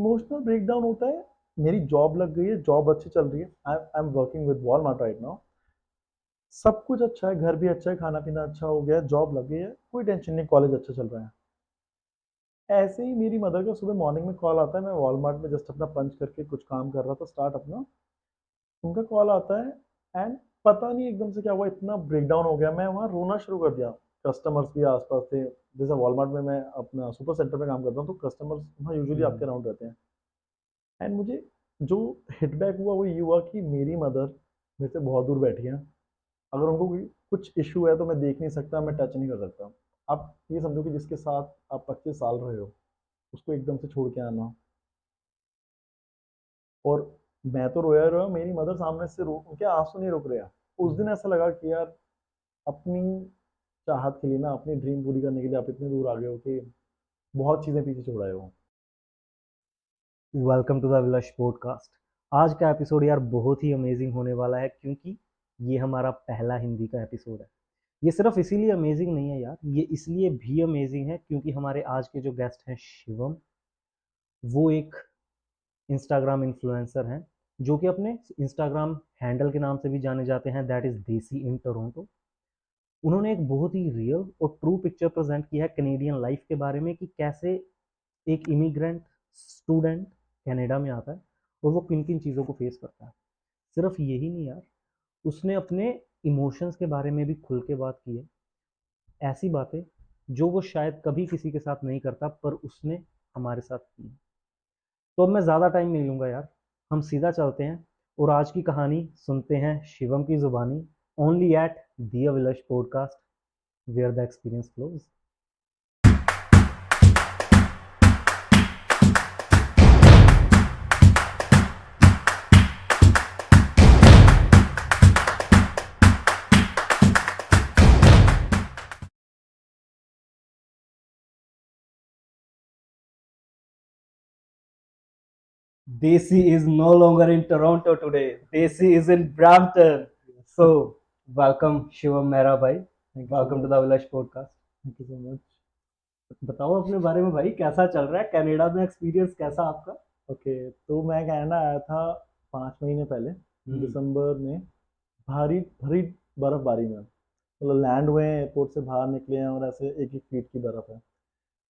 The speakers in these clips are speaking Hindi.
इमोशनल ब्रेकडाउन होता है। मेरी जॉब लग गई है, जॉब अच्छी चल रही है। I am working with Walmart right now. सब कुछ अच्छा है, घर भी अच्छा है, खाना पीना अच्छा हो गया है, जॉब लग गई है, कोई टेंशन नहीं, कॉलेज अच्छा चल रहा है। ऐसे ही मेरी मदर का सुबह मॉर्निंग में कॉल आता है। मैं वॉलमार्ट में जस्ट अपना पंच करके कुछ काम कर रहा था, स्टार्ट अपना। उनका कॉल आता है एंड पता नहीं एकदम से क्या हुआ, इतना ब्रेकडाउन हो गया, मैं वहाँ रोना शुरू कर दिया। कस्टमर्स भी आसपास थे। जैसे वॉलमार्ट में मैं अपना सुपर सेंटर में काम करता हूँ, तो कस्टमर्स वहाँ यूजुअली आपके हम्म। अराउंड रहते हैं। एंड मुझे जो हिटबैक हुआ वो ये हुआ कि मेरी मदर मेरे से बहुत दूर बैठी है। अगर उनको कोई कुछ इशू है तो मैं देख नहीं सकता, मैं टच नहीं कर सकता। आप ये समझो कि जिसके साथ आप 25 साल रहे हो, उसको एकदम से छोड़ के आना। और मैं तो रोया रोया, मेरी मदर सामने से रो, उनके आंसू नहीं रुक रहे हैं। उस दिन ऐसा लगा कि यार, अपनी चाहत के लिए ना, अपनी ड्रीम पूरी करने के लिए आप इतने दूर आ गए हो कि बहुत चीज़ें पीछे छोड़ आए हो। Welcome to the Abhilash podcast. आज का एपिसोड यार बहुत ही अमेजिंग होने वाला है, क्योंकि ये हमारा पहला हिंदी का एपिसोड है। ये सिर्फ इसीलिए अमेजिंग नहीं है यार, ये इसलिए भी अमेजिंग है क्योंकि हमारे आज के जो गेस्ट हैं शिवम, वो एक इंस्टाग्राम इन्फ्लुएंसर हैं जो कि अपने इंस्टाग्राम हैंडल के नाम से भी जाने जाते हैं, दैट इज़ देसी इन टोरंटो। उन्होंने एक बहुत ही रियल और ट्रू पिक्चर प्रेजेंट किया है कनेडियन लाइफ के बारे में, कि कैसे एक इमिग्रेंट स्टूडेंट कनाडा में आता है और वो किन किन चीज़ों को फेस करता है। सिर्फ यही नहीं यार, उसने अपने इमोशंस के बारे में भी खुल के बात की है। ऐसी बातें जो वो शायद कभी किसी के साथ नहीं करता, पर उसने हमारे साथ की है। तो अब मैं ज़्यादा टाइम नहीं लूँगा यार, हम सीधा चलते हैं और आज की कहानी सुनते हैं शिवम की ज़ुबानी, only at the Abhilash podcast, where the experience flows. Desi is no longer in Toronto today. Desi is in Brampton. So, welcome Shivam Mehra bhai. Thank you so Welcome to the much. Abhilash podcast. Thank you so much. बताओ अपने बारे में भाई, कैसा चल रहा है कनाडा में, एक्सपीरियंस कैसा आपका? ओके, तो मैं कनाडा आया था 5 महीने पहले, हम्म। दिसंबर में। भारी भरी बर्फबारी में, मतलब लैंड हुए हैं, एयरपोर्ट से बाहर निकले हैं और ऐसे 1-1 फीट की बर्फ है।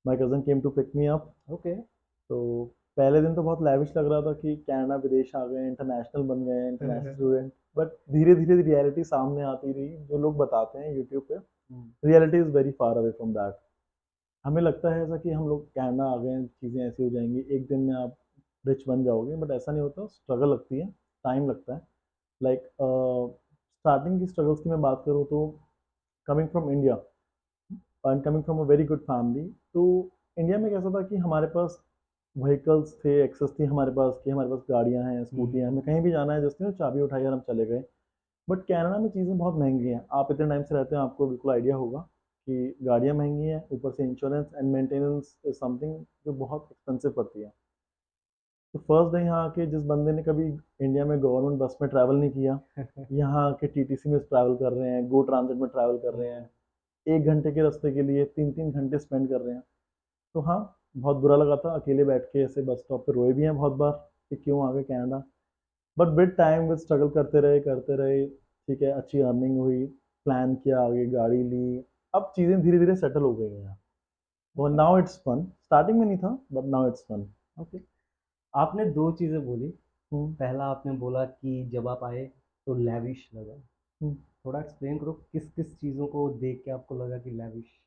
My cousin came to pick me up. Okay. तो पहले दिन तो बहुत लैविश लग रहा था कि कनाडा विदेश आ गए, इंटरनेशनल बन गए हैं, इंटरनेशनल स्टूडेंट। बट धीरे धीरे रियलिटी सामने आती रही, जो लोग बताते हैं यूट्यूब पे, reality is very far away from that. हमें लगता है ऐसा कि हम लोग कनाडा आ गए हैं, चीज़ें ऐसी हो जाएंगी, एक दिन में आप रिच बन जाओगे, बट ऐसा नहीं होता। स्ट्रगल लगती है, टाइम लगता है। लाइक स्टार्टिंग की स्ट्रगल्स की मैं बात करूँ तो, coming from India and coming from a very good family. तो इंडिया में कैसा था कि हमारे पास व्हीकल्स थे, एक्सेस थी हमारे पास, कि हमारे पास गाड़ियाँ हैं, स्कूटियाँ हैं, हमें कहीं भी जाना है जस्ट चाबी उठाई और हम चले गए। बट कनाडा में चीज़ें बहुत महंगी हैं। आप इतने टाइम से रहते हैं, आपको बिल्कुल आइडिया होगा कि गाड़ियाँ महंगी हैं, ऊपर से insurance and maintenance is something जो बहुत एक्सपेंसिव पड़ती है। तो फर्स्ट डे यहाँ आके, जिस बंदे ने कभी इंडिया में गवर्नमेंट बस में ट्रैवल नहीं किया, यहाँ आके टीटीसी में ट्रैवल कर रहे हैं, गो ट्रांजिट में ट्रैवल कर रहे हैं, 1 घंटे के रास्ते के लिए 3-3 घंटे स्पेंड कर रहे हैं। तो हाँ, बहुत बुरा लगा था। अकेले बैठ के ऐसे बस स्टॉप पे रोए भी हैं बहुत बार कि क्यों आ गए Canada. But with time, with struggle करते रहे करते रहे, ठीक है, अच्छी अर्निंग हुई, प्लान किया, आगे गाड़ी ली। अब चीज़ें धीरे धीरे सेटल हो गई हैं। वो okay. Now it's fun, starting में नहीं था but now it's fun. Okay. आपने दो चीज़ें बोली। हम्म। पहला आपने बोला कि जब आप आए तो लैविश लगा। हम्म। थोड़ा एक्सप्लेन करो, किस किस चीज़ों को देख के आपको लगा कि lavish?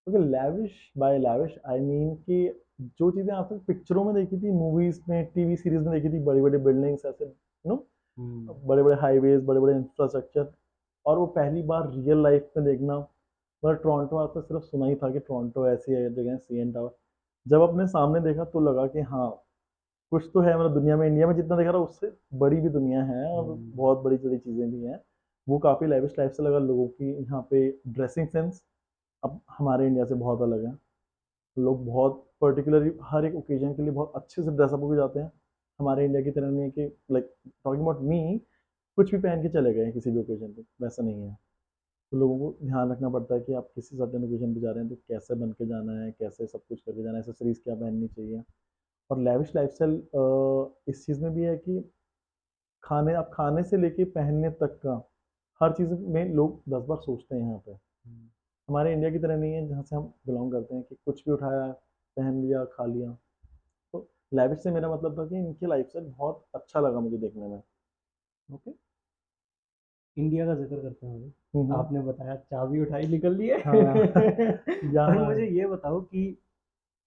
Okay, lavish, by lavish I mean कि जो चीज़ें आप तक पिक्चरों में देखी थी, मूवीज में, टीवी सीरीज में देखी थी, बड़ी बड़ी बिल्डिंग्स ऐसे, नो, हम्म। बड़े बड़े हाईवेज, बड़े बड़े इंफ्रास्ट्रक्चर, और वो पहली बार रियल लाइफ में देखना। मतलब टोरंटो आज तक सिर्फ सुना ही था कि टोरंटो ऐसी है जगह, सीएन टावर। जब अपने सामने देखा तो लगा कि हाँ, कुछ तो है। मतलब दुनिया में, इंडिया में जितना देखा था उससे बड़ी भी दुनिया है, और हम्म। बहुत बड़ी बड़ी चीज़ें भी हैं। वो काफ़ी लेविश लाइफ से लगा। लोगों की यहाँ पे ड्रेसिंग सेंस अब हमारे इंडिया से बहुत अलग है। लोग बहुत पर्टिकुलरली हर एक ओकेजन के लिए बहुत अच्छे से ड्रेसअप होके जाते हैं। हमारे इंडिया की तरह नहीं है कि लाइक, टॉकिंग अबाउट मी, कुछ भी पहन के चले गए हैं किसी भी ओकेजन पे, वैसा नहीं है। तो लोगों को ध्यान रखना पड़ता है कि आप किसी सर्टेन ओकेजन पे जा रहे हैं तो कैसे बन के जाना है, कैसे सब कुछ करके जाना है, एक्सेसरीज क्या पहननी चाहिए। और लेविश लाइफस्टाइल इस चीज़ में भी है कि खाने से लेके पहनने तक का हर चीज़ में लोग 10 बार सोचते हैं यहाँ पे। हमारे इंडिया की तरह नहीं है जहाँ से हम बिलोंग करते हैं कि कुछ भी उठाया, पहन लिया, खा लिया। तो लेविश से मेरा मतलब था कि इनकी लाइफस्टाइल बहुत अच्छा लगा मुझे देखने में। ओके। इंडिया का जिक्र करते हैं अभी, हम्म। आपने बताया चाबी उठाई निकल लिए। हाँ। पर यहाँ। मुझे ये बताओ कि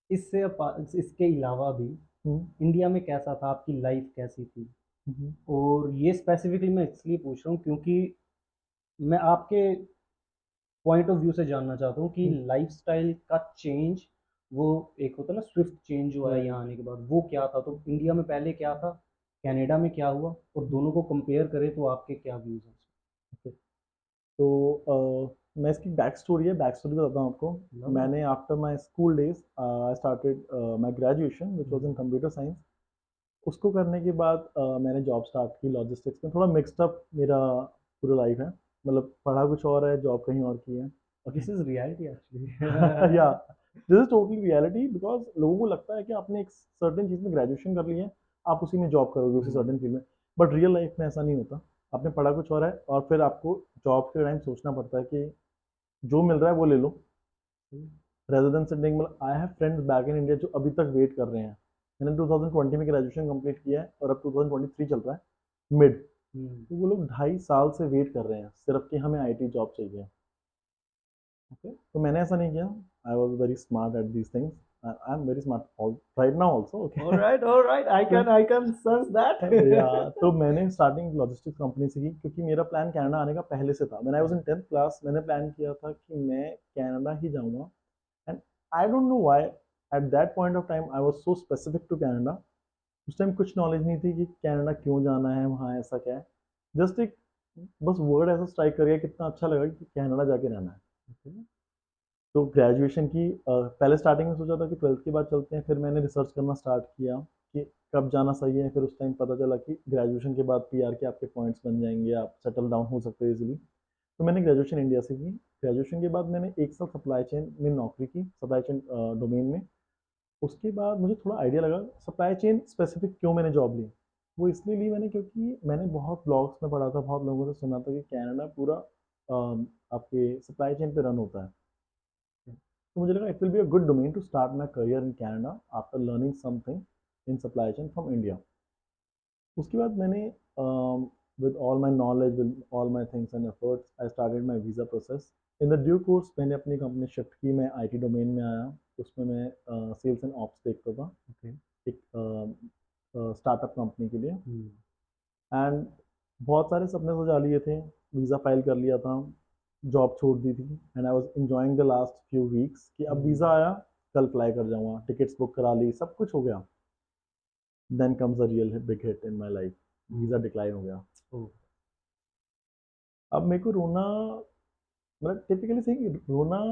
इसके अलावा भी हम्म। इंडिया में कैसा था, आपकी लाइफ कैसी थी? हम्म। और ये स्पेसिफिकली मैं इसलिए पूछ रहा हूँ क्योंकि मैं आपके पॉइंट ऑफ व्यू से जानना चाहता हूँ कि हम्म। लाइफस्टाइल का चेंज, वो एक होता है ना स्विफ्ट चेंज जो आया राइट। यहाँ आने के बाद, वो क्या था? तो इंडिया में पहले क्या था, कनाडा में क्या हुआ, और दोनों को कंपेयर करें तो आपके क्या व्यूज हैं? ओके। तो मैं इसकी बैक स्टोरी बताता हूँ आपको। Love it. मैंने after my school days I started my graduation which was in computer science. उसको करने के बाद मैंने जॉब स्टार्ट की लॉजिस्टिक्स में। थोड़ा मिक्स्ड अप मेरा पूरा लाइफ है, मतलब पढ़ा कुछ और है, जॉब कहीं और की है। This is reality actually. या this is totally reality, because लोगों को लगता है कि आपने एक सर्टेन चीज़ में ग्रेजुएशन कर लिया है, आप उसी में जॉब करोगे उसी सर्टेन फील्ड में। बट रियल लाइफ में ऐसा नहीं होता। आपने पढ़ा कुछ और है और फिर आपको जॉब के टाइम सोचना पड़ता है कि जो मिल रहा है वो ले लो, रेदर देन सिटिंग। मतलब I have friends back in India जो अभी तक वेट कर रहे हैं। मैंने 2020 में ग्रेजुएशन कंप्लीट किया है और अब 2023 चल रहा है मिड। तो वो लोग 2.5 साल से वेट कर रहे हैं सिर्फ कि हमें आईटी जॉब चाहिए। ओके, तो मैंने ऐसा नहीं किया। I was very smart at these things. I am very smart right now also. Okay. all right, I can sense that. या तो मैंने स्टार्टिंग लॉजिस्टिक्स कंपनी से की क्योंकि मेरा प्लान कनाडा आने का पहले से था। मैंने I was in 10th class, मैंने प्लान किया था कि मैं कनाडा ही जाऊंगा। And I don't know why at that point of time I was so specific to Canada. उस टाइम कुछ नॉलेज नहीं थी कि कनाडा क्यों जाना है, वहाँ ऐसा क्या है। जस्ट एक बस वर्ड ऐसा स्ट्राइक कर गया, कितना अच्छा लगा कि कनाडा जाके रहना है। Okay? तो ग्रेजुएशन की पहले स्टार्टिंग में सोचा था कि 12th के बाद चलते हैं। फिर मैंने रिसर्च करना स्टार्ट किया कि कब जाना सही है। फिर उस टाइम पता चला कि ग्रेजुएशन के बाद पीआर के आपके पॉइंट्स बन जाएंगे, आप सेटल डाउन हो सकते हो इजीली। तो मैंने ग्रेजुएशन इंडिया से की। ग्रेजुएशन के बाद मैंने 1 साल सप्लाई चेन में नौकरी की, सप्लाई चेन डोमेन में। उसके बाद मुझे थोड़ा आइडिया लगा सप्लाई चेन स्पेसिफिक क्यों मैंने जॉब ली। वो इसलिए ली मैंने क्योंकि मैंने बहुत ब्लॉग्स में पढ़ा था, बहुत लोगों से सुना था कि कनाडा पूरा आपके सप्लाई चेन पे रन होता है। तो मुझे लगा it will be a good domain to start my career in Canada after learning something in supply chain from India. उसके बाद मैंने with all my knowledge, with all my things and efforts, I started my visa process. In the due course मैंने अपनी कंपनी शिफ्ट की, मैं आईटी डोमेन में आया। उसमें मैं सेल्स एंड ऑप्स देखता था Okay. एक स्टार्टअप कंपनी के लिए। Hmm. एंड बहुत सारे सपने सजा लिए थे, वीज़ा फाइल कर लिया था, जॉब छोड़ दी थी। And I was enjoying the last few weeks कि अब वीज़ा आया, कल फ्लाई कर जाऊंगा, टिकट्स बुक करा ली, सब कुछ हो गया। Then comes a real big hit in my life, visa decline हो गया। Oh. अब मेरे को रोना, मतलब टिपिकली सही रोना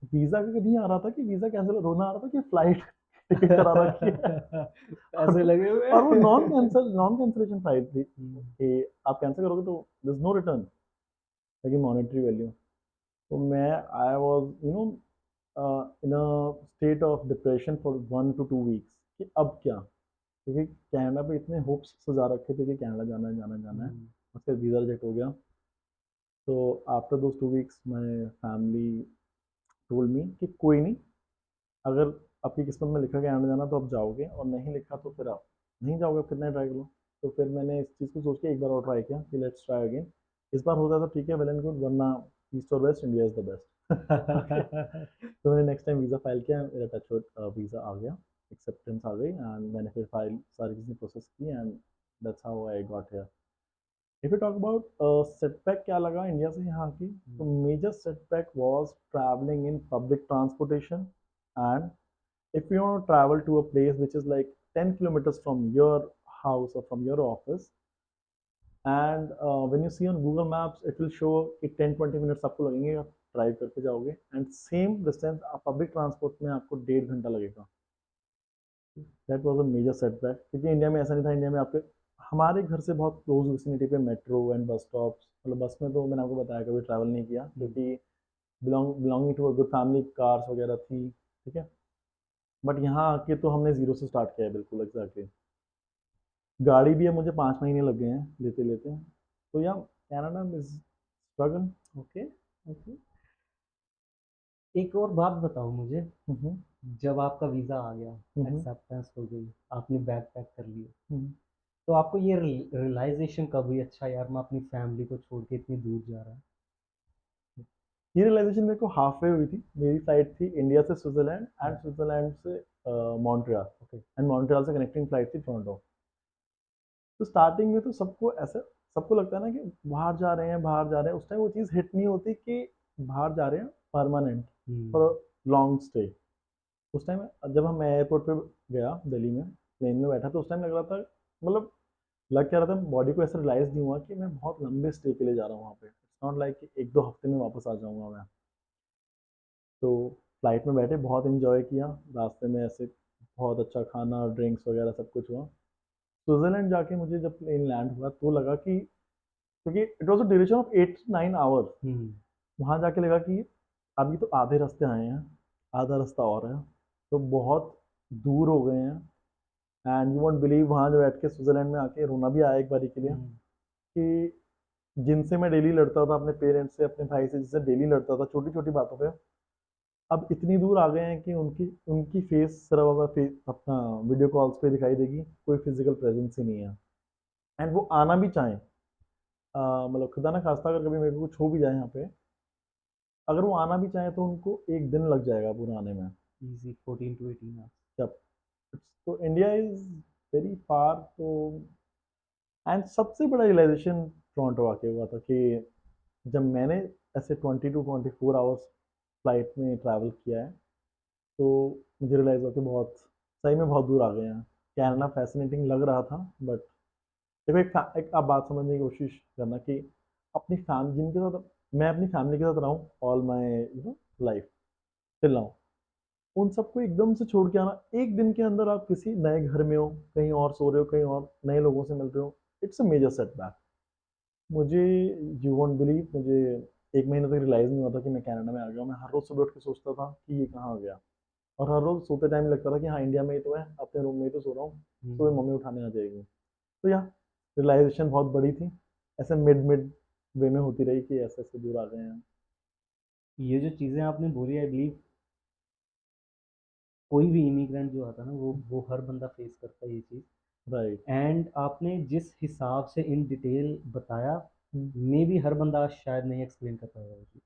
वीज़ा का नहीं आ रहा था कि वीज़ा कैंसिल, रोना आ रहा था कि फ्लाइट टिकट करा रखी है। पैसे लगे हुए और वो हैं। नॉन कैंसिलेशन फ्लाइट थी हम्म। कि आप कैंसिल करोगे तो देयर इज नो रिटर्न, लेकिन मॉनेटरी वैल्यू। तो मैं आई was in a state of depression for 1 to 2 weeks कि अब क्या। क्योंकि कनाडा पे इतने होप्स सजा रखे थे कि कनाडा जाना है, जाना है, जाना है। उसका वीज़ा रिजेक्ट हो गया। तो after those 2 weeks my family told me कि कोई नहीं, अगर आपकी किस्मत में लिखा कनाडा जाना तो आप जाओगे, और नहीं लिखा तो फिर आप नहीं जाओगे, कितना ट्राई करो। तो फिर मैंने इस चीज़ को सोच के एक बार और ट्राई किया कि लेट्स ट्राई अगेन। इस बार होता तो ठीक है, वेल एंड गुड, वरना ईस्ट और west, India is the best. Okay. तो मैंने नेक्स्ट टाइम वीज़ा फाइल किया, मेरा टचवुड वीज़ा आ गया, एक्सेप्टेंस आ गई, एंड मैंने फिर फाइल सारी चीज़ें प्रोसेस की, and that's how I got here. If you talk about setback क्या लगा इंडिया से यहाँ की, तो major setback was travelling in public transportation. And if you want to travel to a place which is like 10 kilometers from your house or from your office, and when you see on Google Maps it will show कि 10-20 मिनट्स आपको लगेंगे, आप ड्राइव करके जाओगे, एंड सेम डिस्टेंस आप पब्लिक ट्रांसपोर्ट में आपको 1.5 घंटा लगेगा। That was a major setback, क्योंकि इंडिया में ऐसा नहीं था। इंडिया में आपके हमारे घर से बहुत क्लोज विसिनिटी पे मेट्रो एंड बस स्टॉप्स, मतलब बस में तो मैंने आपको बताया कभी ट्रैवल नहीं किया क्योंकि belonging to a good family, cars वगैरह थी, ठीक है। बट यहाँ आके तो हमने ज़ीरो से स्टार्ट किया है, बिल्कुल एग्जैक्टली। गाड़ी भी अब मुझे 5 महीने लग गए हैं लेते लेते। तो या Canada is struggle. Okay, okay. एक और बात बताओ मुझे, हम्म जब आपका वीज़ा आ गया, हम्म एक्सेप्टेंस हो गई, आपने बैग पैक कर लिया, हम्म। तो आपको ये रियलाइज़ेशन कब हुई, अच्छा यार मैं अपनी फैमिली को छोड़ के इतनी दूर जा रहा हूँ? ये रियलाइजेशन मेरे को हाफ वे हुई थी। मेरी फ्लाइट थी इंडिया से स्विट्जरलैंड एंड हाँ, स्विट्जरलैंड से मॉन्ट्रियल, ओके। एंड मॉन्ट्रियल से कनेक्टिंग फ्लाइट थी टोरंटो। तो स्टार्टिंग में तो सबको ऐसा, सबको लगता है ना कि बाहर जा रहे हैं, बाहर जा रहे हैं। उस टाइम वो चीज़ हिट नहीं होती कि बाहर जा रहे हैं permanent hmm, for long stay. उस टाइम जब हम मैं एयरपोर्ट पे गया दिल्ली में, प्लेन में बैठा, तो उस टाइम लग रहा था, मतलब लग क्या रहा था, बॉडी को ऐसा रियलाइज नहीं हुआ कि मैं बहुत लंबे स्टे के लिए जा रहा हूँ वहाँ पे। इट्स नॉट लाइक कि 1-2 हफ्ते में वापस आ जाऊँगा मैं। तो फ्लाइट में बैठे बहुत इन्जॉय किया, रास्ते में ऐसे बहुत अच्छा खाना, ड्रिंक्स वगैरह सब कुछ हुआ। स्विट्ज़रलैंड जाके मुझे जब प्लेन लैंड हुआ तो लगा कि, क्योंकि it was a duration of 8-9 hours, um, वहाँ जाके लगा कि अभी तो आधे रास्ते आए हैं, आधा रास्ता और है, तो बहुत दूर हो गए हैं। एंड यू वोंट बिलीव, वहाँ जो बैठ के स्विट्ज़रलैंड में आके रोना भी आया एक बारी के लिए, हुँ, कि जिनसे मैं डेली लड़ता था, अपने पेरेंट्स से, अपने भाई से, जिससे डेली लड़ता था छोटी छोटी बातों पे, अब इतनी दूर आ गए हैं कि उनकी उनकी फेस सिर्फ अब फेस अपना वीडियो कॉल्स पे दिखाई देगी, कोई फिजिकल प्रेजेंस ही नहीं है। एंड वो आना भी चाहें, मतलब खुदा ना खास्ता अगर कभी मेरे को कुछ हो भी जाए यहाँ पे, अगर वो आना भी चाहें तो उनको एक दिन लग जाएगा पूरा आने में। Easy 14 to 18 hours. जब तो इंडिया इज वेरी फार। तो एंड सबसे बड़ा रियलाइजेशन टोरंटो आके हुआ था कि जब मैंने ऐसे 20 to 24 आवर्स फ्लाइट में ट्रैवल किया है, तो मुझे रियलाइज़ हुआ कि बहुत सही में बहुत दूर आ गए हैं। कनाडा फैसिनेटिंग लग रहा था, बट देखो एक आप बात समझने की कोशिश करना कि अपनी फैमिली जिनके साथ मैं अपनी फैमिली के साथ रहा हूँ all my life till now, उन सबको एकदम से छोड़ के आना एक दिन के अंदर, आप किसी नए घर में हो, कहीं और सो रहे हो, कहीं और नए लोगों से मिल रहे हो, इट्स अ मेजर सेटबैक। मुझे, यू वोंट बिलीव, मुझे 1 महीने तक रियलाइज़ नहीं हुआ था कि मैं कनाडा में आ गया हूँ। मैं हर रोज़ सुबह उठ के सोचता था कि ये कहाँ आ गया, और हर रोज़ सोते टाइम लगता था कि हाँ इंडिया में ही तो है, अपने रूम में ही तो सो रहा हूँ, सुबह हुँ, मम्मी उठाने आ जाएगी। तो या रियलाइजेशन बहुत बड़ी थी, ऐसे मिड मिड वे में होती रही कि ऐसे ऐसे दूर आ गए हैं। ये जो चीज़ें आपने बोली, आई बिलीव कोई भी इमिग्रेंट जो आता है ना, वो हर बंदा फेस करता है ये चीज़। राइट। एंड आपने जिस हिसाब से इन डिटेल बताया, मे बी हर बंदा शायद नहीं एक्सप्लेन कर पाएगा वो चीज़।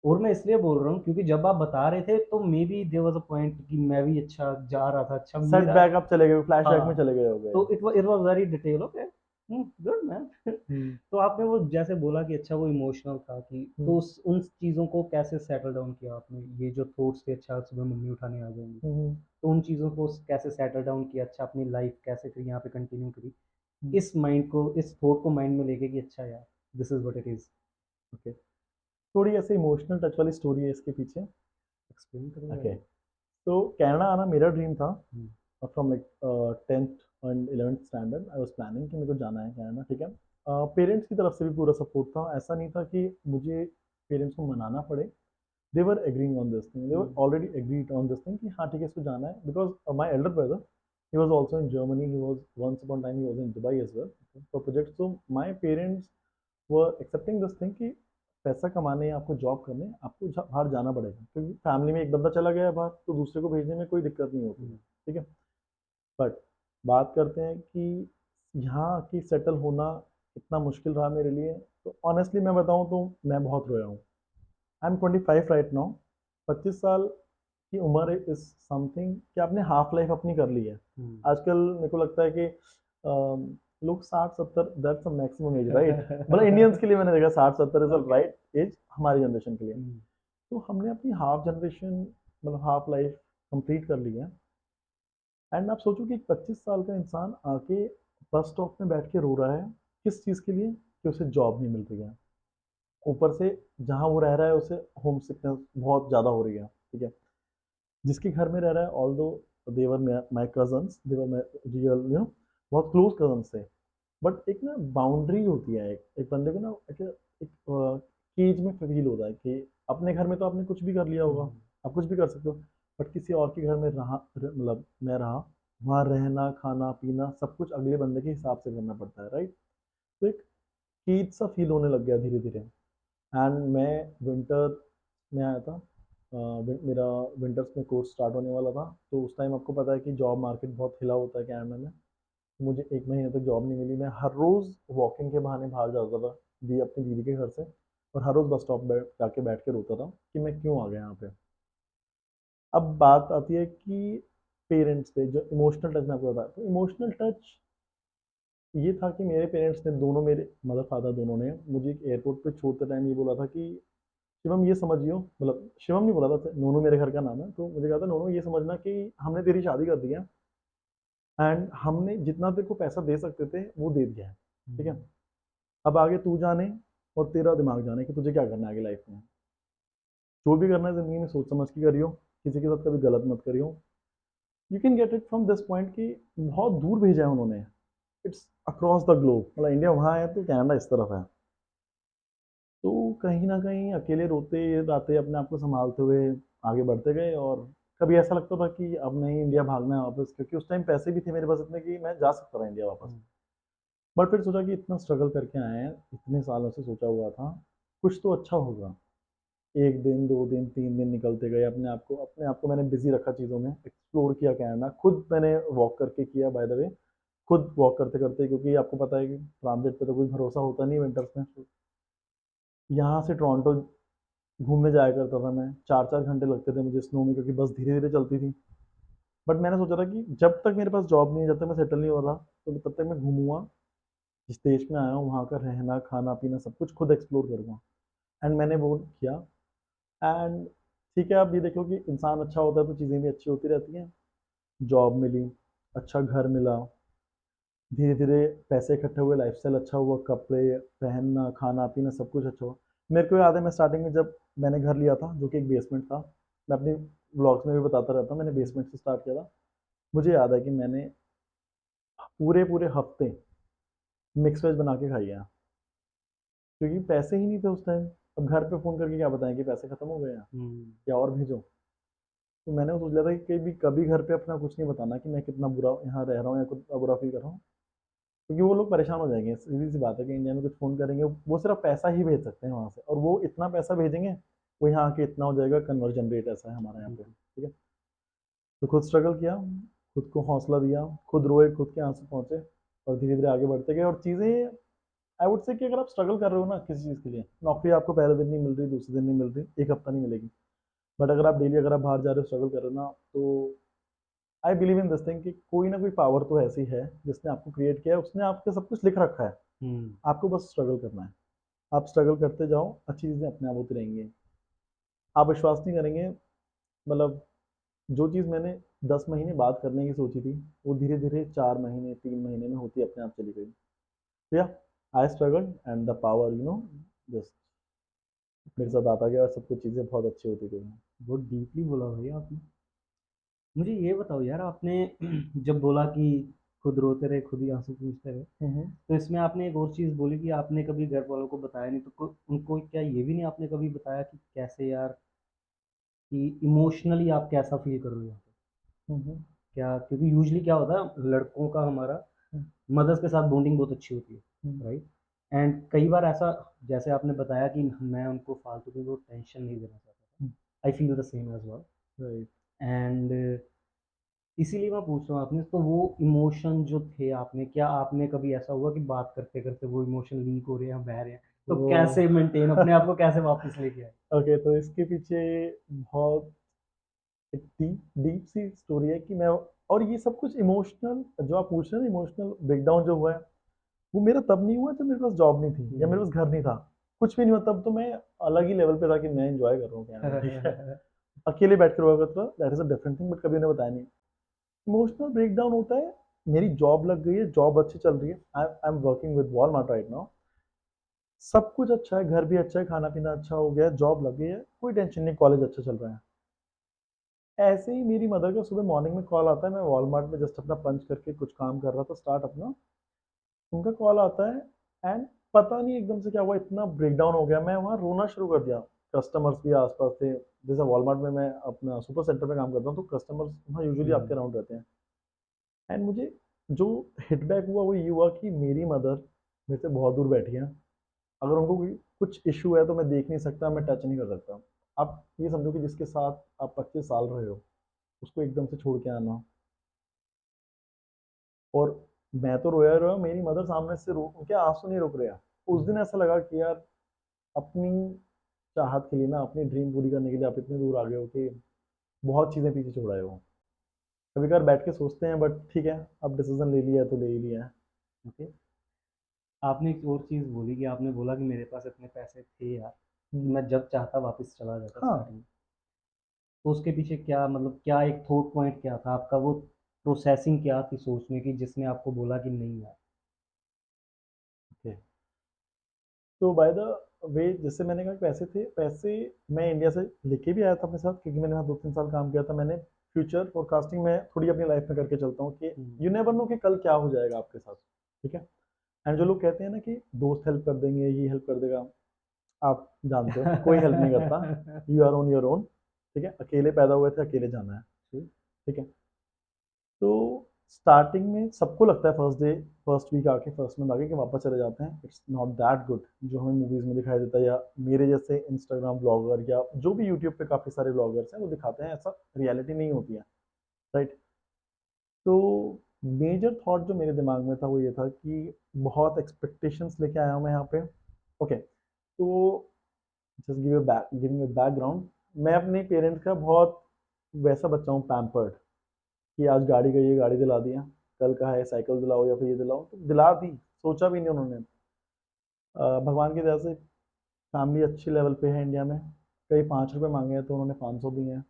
और मैं इसलिए बोल रहा हूँ क्योंकि जब आप बता रहे थे तो maybe there was a point कि मैं भी अच्छा जा रहा था, अच्छा मेरा। सेटबैक, आप चले गए, फ्लैशबैक में हाँ, चले गए होगे। तो it was very detail, okay. Good man. Hmm तो आपने वो जैसे बोला कि अच्छा वो इमोशनल था कि तो हम्म उन चीज़ों को कैसे सेटल डाउन किया आपने? ये जो थॉट्स थे, अच्छा सुबह मम्मी उठाने आ जाएँगी, हम्म तो उन चीज़ों को कैसे सेटल डाउन किया? अच्छा अपनी लाइफ़ कैसे फिर यहाँ पे कंटिन्यू करी? हम्म। इस माइंड को, इस थॉट को माइंड में लेके कि अच्छा यार, this is what it is. Okay, थोड़ी ऐसे इमोशनल टच वाली स्टोरी है इसके पीछे। एक्सप्लेन करोगे ओके, आप? तो कनाडा आना मेरा ड्रीम था। Um, from like 10th and 11th standard I was planning कि मेरे को जाना है कनाडा, ठीक है। पेरेंट्स की तरफ से भी पूरा सपोर्ट था, ऐसा नहीं था कि मुझे पेरेंट्स को मनाना पड़े। They were agreeing on this thing, they were um, already agreed on this thing कि हाँ ठीक है इसको जाना है, because my elder brother, he was also in Germany, he was once upon a time he was in Dubai as well for projects. So my parents were accepting this thing कि पैसा कमाने या आपको जॉब करने आपको बाहर जाना पड़ेगा, क्योंकि फैमिली में एक बंदा चला गया बाहर तो दूसरे को भेजने में कोई दिक्कत नहीं होती है, हुँ, ठीक है। बट बात करते हैं कि यहाँ की सेटल होना इतना मुश्किल रहा मेरे लिए, तो ऑनेस्टली मैं बताऊँ तो मैं बहुत रोया हूँ। I am 25 right now. 25 साल की उम्र इज समथिंग कि आपने हाफ लाइफ अपनी कर ली है। हुँ। आजकल मेरे को लगता है कि लोग 60-70, that's a maximum age right, मतलब इंडियंस के लिए मैंने देखा 60-70 is a okay. Right age हमारी जनरेशन के लिए। हुँ, तो हमने अपनी हाफ जनरेशन, मतलब हाफ लाइफ कंप्लीट कर ली है। एंड आप सोचो कि एक 25 साल का इंसान आके बस स्टॉप में बैठ के रो रहा है, किस चीज़ के लिए, कि उसे जॉब नहीं मिल रही है। ऊपर से जहाँ वो रह रहा है उसे होम सिकनेस बहुत ज़्यादा हो रही है, ठीक है। जिसके घर में रह रहा है, although they were my cousins, they were my real बहुत क्लोज कजन्स थे, बट एक ना बाउंड्री होती है, एक बंदे को ना एक केज में फील होता है कि अपने घर में तो आपने कुछ भी कर लिया होगा, हुँ, आप कुछ भी कर सकते हो, बट किसी और के घर में मतलब मैं रहा, वहाँ रहना खाना पीना सब कुछ अगले बंदे के हिसाब से करना पड़ता है, राइट? तो एक कीच सा फील होने लग गया धीरे धीरे। एंड मैं विंटर में आया था, मेरा विंटर्स में कोर्स स्टार्ट होने वाला था, तो उस टाइम आपको पता है कि जॉब मार्केट बहुत हिला होता है कनाडा में। तो मुझे 1 महीने तक जॉब नहीं मिली, मैं हर रोज़ वॉकिंग के बहाने बाहर जाता था अपनी दीदी के घर से, और हर रोज़ बस स्टॉप जाके बैठ के रोता था कि मैं क्यों आ गया यहाँ पे। अब बात आती है कि पेरेंट्स पे जो इमोशनल टच मैं आपको बताया, तो इमोशनल टच ये था कि मेरे पेरेंट्स ने दोनों, मेरे मदर फादर दोनों ने मुझे एक एयरपोर्ट पे छोड़ते टाइम ये बोला था कि शिवम ये समझियो, मतलब शिवम नहीं बोला था, नोनू मेरे घर का नाम है, तो मुझे कहा था नोनू ये समझना कि हमने तेरी शादी कर दी है, एंड हमने जितना तेरे को पैसा दे सकते थे वो दे दिया है, ठीक है? अब आगे तू जाने और तेरा दिमाग जाने कि तुझे क्या करना है आगे लाइफ में। जो भी करना है ज़िंदगी में सोच समझ के करियो, किसी के साथ कभी गलत मत करियो। You can get it from this point कि बहुत दूर भेजा है उन्होंने, इट्स अक्रॉस द ग्लोब, मतलब इंडिया वहाँ है तो कनाडा इस तरफ है। तो कहीं न कहीं अकेले रोते-राते अपने आप को सँभालते हुए आगे बढ़ते गए, और कभी ऐसा लगता था कि अब नहीं इंडिया भागना है वापस, क्योंकि उस टाइम पैसे भी थे मेरे पास इतने कि मैं जा सकता था इंडिया वापस। बट फिर सोचा कि इतना स्ट्रगल करके आए हैं, इतने सालों से सोचा हुआ था, कुछ तो अच्छा होगा। 1 दिन, 2 दिन, 3 दिन निकलते गए, अपने आप को मैंने बिज़ी रखा चीज़ों में, एक्सप्लोर किया कनाडा, खुद मैंने वॉक करके किया बाय द वे, खुद वॉक करते-करते, क्योंकि आपको पता है कि ट्रांज़िट पे तो कोई भरोसा होता नहीं विंटर्स में। यहाँ से टोरंटो घूमने जाया करता था मैं, 4-4 घंटे लगते थे मुझे स्नो में, क्योंकि बस धीरे-धीरे चलती थी। बट मैंने सोचा था कि जब तक मेरे पास जॉब नहीं है, जब तक मैं सेटल नहीं हो रहा, तो तब तक मैं घूमूँगा, जिस देश में आया हूँ वहाँ का रहना, खाना-पीना सब कुछ खुद एक्सप्लोर करूँगा। एंड मैंने वो किया। एंड ठीक है, आप ये देखो कि इंसान अच्छा होता है तो चीज़ें भी अच्छी होती रहती हैं। जॉब मिली, अच्छा घर मिला, धीरे-धीरे पैसे इकट्ठे हुए, लाइफ़स्टाइल अच्छा हुआ, कपड़े, पहनना, खाना-पीना सब कुछ अच्छा हुआ। मेरे को याद है मैं स्टार्टिंग में जब मैंने घर लिया था, जो कि एक बेसमेंट था, मैं अपनी व्लॉग्स में भी बताता रहता हूँ, मैंने बेसमेंट से स्टार्ट किया था। मुझे याद है कि मैंने पूरे-पूरे हफ़्ते मिक्स वेज बना के खाई है, क्योंकि पैसे ही नहीं थे उस टाइम। अब घर पे फ़ोन करके क्या बताएँ कि पैसे खत्म हो गए हैं या और भेजो? तो मैंने सोच लिया था कि कभी कभी घर पे अपना कुछ नहीं बताना कि मैं कितना बुरा यहाँ रह रहा हूँ या कितना बुरा फ़ील कर रहा हूँ, क्योंकि वो लोग परेशान हो जाएँगे। सीधी-सी बात है कि इंडिया में कुछ फ़ोन करेंगे, वो सिर्फ़ पैसा ही भेज सकते हैं वहाँ से, और वो इतना पैसा भेजेंगे, वो यहाँ आके इतना हो जाएगा, कन्वर्जन रेट ऐसा है हमारे यहाँ पे, ठीक है? तो खुद स्ट्रगल किया, खुद को हौसला दिया, खुद रोए, खुद के आँसू पहुँचे, और धीरे-धीरे आगे बढ़ते गए, और चीज़ें आई वुड से कि अगर आप स्ट्रगल कर रहे हो ना किसी चीज़ के लिए, नौकरी आपको पहले दिन नहीं मिल रही, दूसरे दिन नहीं मिल रही, 1 हफ्ता नहीं मिलेगी। बट अगर आप डेली अगर आप बाहर जा रहे हो, स्ट्रगल कर रहे हो ना, तो I believe in this thing कि कोई ना कोई पावर तो ऐसी है जिसने आपको क्रिएट किया है, उसने आपके सब कुछ लिख रखा है, आपको बस स्ट्रगल करना है। आप स्ट्रगल करते जाओ, अच्छी चीज़ें अपने आप होती रहेंगी। आप विश्वास नहीं करेंगे, मतलब जो चीज़ मैंने 10 महीने बाद करने की सोची थी, वो धीरे-धीरे 4 महीने, 3 महीने में होती अपने आप चली गई। तो या आई struggled and the power just मेरे साथ आता गया, और सब कुछ चीज़ें बहुत अच्छी होती गई। बहुत डीपली बोला भाई आपने। मुझे ये बताओ यार, आपने जब बोला कि खुद रोते रहे, खुद ही आंसू पूंछते रहे, हुँ, हुँ। तो इसमें आपने एक और चीज़ बोली कि आपने कभी घर वालों को बताया नहीं, तो उनको क्या ये भी नहीं आपने कभी बताया कि कैसे यार, कि इमोशनली आप कैसा फील कर रहे हो यहाँ पे? हुँ, हुँ। क्या, क्योंकि यूजुअली क्या होता है लड़कों का, हमारा हुँ, मदर्स के साथ बॉन्डिंग बहुत अच्छी होती है, हुँ। राइट? एंड कई बार ऐसा, जैसे आपने बताया कि मैं उनको फालतू की वो टेंशन नहीं देना चाहता था, um, I feel the same as well. Right. And इसीलिए मैं पूछ रहा हूँ आपने, तो वो इमोशन जो थे, आपने क्या, आपने कभी ऐसा हुआ कि बात करते करते वो इमोशन लीक हो रहे हैं, बह रहे हैं, तो वो कैसे मेंटेन, अपने आप को कैसे वापस लेके आए? ओके, तो इसके पीछे बहुत एक डीप डीप सी स्टोरी है कि मैं, और ये सब कुछ इमोशनल जो आप पूछ रहे हैं ना, इमोशनल ब्रेकडाउन जो हुआ है, वो मेरा तब नहीं हुआ जब मेरे पास जॉब नहीं थी या मेरे पास घर नहीं था। कुछ भी नहीं हुआ, तब तो मैं अलग ही लेवल पे था कि मैं एन्जॉय कर रहा हूँ कनाडा, ठीक है? अकेले बैठ के हुआ करता था, that is a different thing, but कभी उन्हें बताया नहीं। इमोशनल ब्रेकडाउन होता है, मेरी जॉब लग गई है, जॉब अच्छी चल रही है। I am working with Walmart right now. सब कुछ अच्छा है, घर भी अच्छा है, खाना-पीना अच्छा हो गया है, जॉब लग गई है, कोई टेंशन नहीं, कॉलेज अच्छा चल रहा है। ऐसे ही मेरी मदर का सुबह मॉर्निंग में कॉल आता है, मैं वॉलमार्ट में जस्ट अपना पंच करके कुछ काम कर रहा था स्टार्ट अपना, उनका कॉल आता है, एंड पता नहीं एकदम से क्या हुआ, इतना ब्रेकडाउन हो गया, मैं वहाँ रोना शुरू कर दिया। कस्टमर्स भी आस-पास थे, जैसे वॉलमार्ट में मैं अपना सुपर सेंटर में काम करता हूँ, तो कस्टमर्स वहाँ यूजुअली आपके अराउंड रहते हैं। एंड मुझे जो हिटबैक हुआ वो ये हुआ कि मेरी मदर मेरे से बहुत दूर बैठी हैं। अगर उनको कोई कुछ इशू है तो मैं देख नहीं सकता, मैं टच नहीं कर सकता। आप ये समझो कि जिसके साथ आप 25 साल रहे हो, उसको एकदम से छोड़ के आना। और मैं तो रोया रोया, मेरी मदर सामने से रो, उनके आंसू नहीं रुक रहे हैं। उस दिन ऐसा लगा कि यार अपनी चाहत के लिए ना, अपनी ड्रीम पूरी करने के लिए आप इतने दूर आ गए हो कि बहुत चीज़ें पीछे छोड़ आए हो। कभी कभार बैठ के सोचते हैं, बट ठीक है, अब डिसीजन ले लिया है तो ले ही लिया है। ओके। आपने एक और चीज़ बोली कि आपने बोला कि मेरे पास इतने पैसे थे यार कि हम्म, मैं जब चाहता वापस चला जाता हाँ। स्टार्टिंग। तो उसके पीछे क्या मतलब क्या एक थॉट पॉइंट क्या था आपका, वो प्रोसेसिंग क्या थी सोचने की जिसने आपको बोला कि नहीं यार। ओके। तो बाय द वे, जैसे मैंने कहा, पैसे थे, पैसे मैं इंडिया से लेके भी आया था अपने साथ, क्योंकि मैंने वहाँ 2-3 साल काम किया था। मैंने फ्यूचर फोरकास्टिंग में थोड़ी अपनी लाइफ में करके चलता हूँ कि हम्म। यू नेवर नो कि कल क्या हो जाएगा आपके साथ। ठीक है। एंड जो लोग कहते हैं ना कि दोस्त हेल्प कर देंगे, ये हेल्प कर देगा, आप जानते हो कोई हेल्प नहीं करता। You are on your own. ठीक है, अकेले पैदा हुए थे, अकेले जाना है। ठीक है। तो स्टार्टिंग में सबको लगता है फर्स्ट डे, फर्स्ट वीक आके, फर्स्ट मंथ आके कि वापस चले जाते हैं। इट्स नॉट दैट गुड जो हमें मूवीज में दिखाई देता है, या मेरे जैसे इंस्टाग्राम ब्लॉगर या जो भी यूट्यूब पे काफ़ी सारे ब्लॉगर्स हैं वो दिखाते हैं, ऐसा रियलिटी नहीं होती है। राइट। तो मेजर थॉट जो मेरे दिमाग में था वो ये था कि बहुत एक्सपेक्टेशंस लेके आया हूँ मैं यहाँ पे। ओके। तो जस्ट गिविंग अ बैकग्राउंड, मैं अपने पेरेंट्स का बहुत वैसा बच्चा हूँ, पैम्पर्ड, कि आज गाड़ी गई है, गाड़ी दिला दिया, कल कहा है साइकिल दिलाओ या फिर ये दिलाओ तो दिला दी, सोचा भी नहीं उन्होंने। भगवान की दया से फैमिली अच्छी लेवल पे है इंडिया में। कहीं 5 रुपए मांगे हैं तो उन्होंने 500 दिए हैं।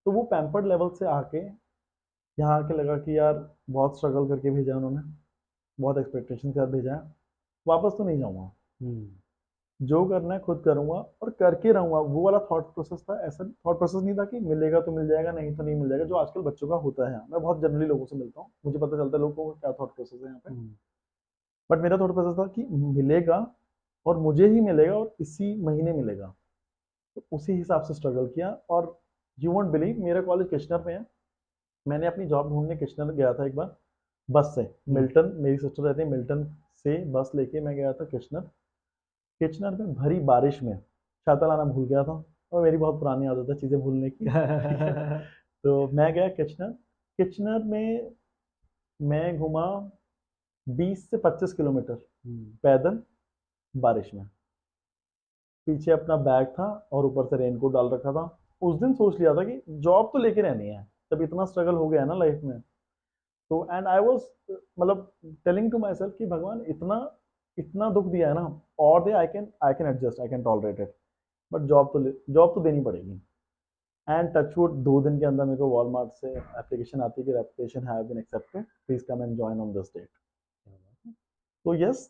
तो वो पैम्पर्ड लेवल से आके यहाँ आके लगा कि यार बहुत स्ट्रगल करके भेजा है उन्होंने, बहुत एक्सपेक्टेशन के साथ भेजा है, वापस तो नहीं जाऊँगा। हम्म। जो करना है खुद करूँगा और करके रहूँगा, वो वाला थॉट प्रोसेस था। ऐसा थॉट प्रोसेस नहीं था कि मिलेगा तो मिल जाएगा, नहीं तो नहीं मिल जाएगा, जो आजकल बच्चों का होता है। मैं बहुत जनरली लोगों से मिलता हूँ, मुझे पता चलता है लोगों का क्या थॉट प्रोसेस है यहाँ पे। हम्म। बट मेरा थॉट प्रोसेस था कि मिलेगा, और मुझे ही मिलेगा, और इसी महीने मिलेगा। तो उसी हिसाब से स्ट्रगल किया। और यू वोंट बिलीव, मेरा कॉलेज किश्नर में है। मैंने अपनी जॉब ढूंढने किश्नर गया था एक बार, बस से। हम्म। मिल्टन, मेरी सिस्टर रहती है मिल्टन, से बस लेके मैं गया था किश्नर। किचनर में भरी बारिश में छाता लाना भूल गया था, और मेरी बहुत पुरानी आदत है चीज़ें भूलने की। ठीक है। तो मैं गया किचनर। किचनर में मैं घूमा 20 से 25 किलोमीटर हम्म। पैदल, बारिश में। पीछे अपना बैग था और ऊपर से रेनकोट डाल रखा था। उस दिन सोच लिया था कि जॉब तो लेके रहनी है, तब इतना स्ट्रगल हो गया है ना लाइफ में। तो एंड आई वाज, मतलब टेलिंग टू माई सेल्फ कि भगवान इतना इतना दुख दिया है ना, और they I can adjust, I can tolerate it, but job तो देनी पड़ेगी। एंड टचवुड 2 दिन के अंदर मेरे को वॉलमार्ट से एप्लीकेशन आती है कि application have been accepted, please come and join on this date. तो यस,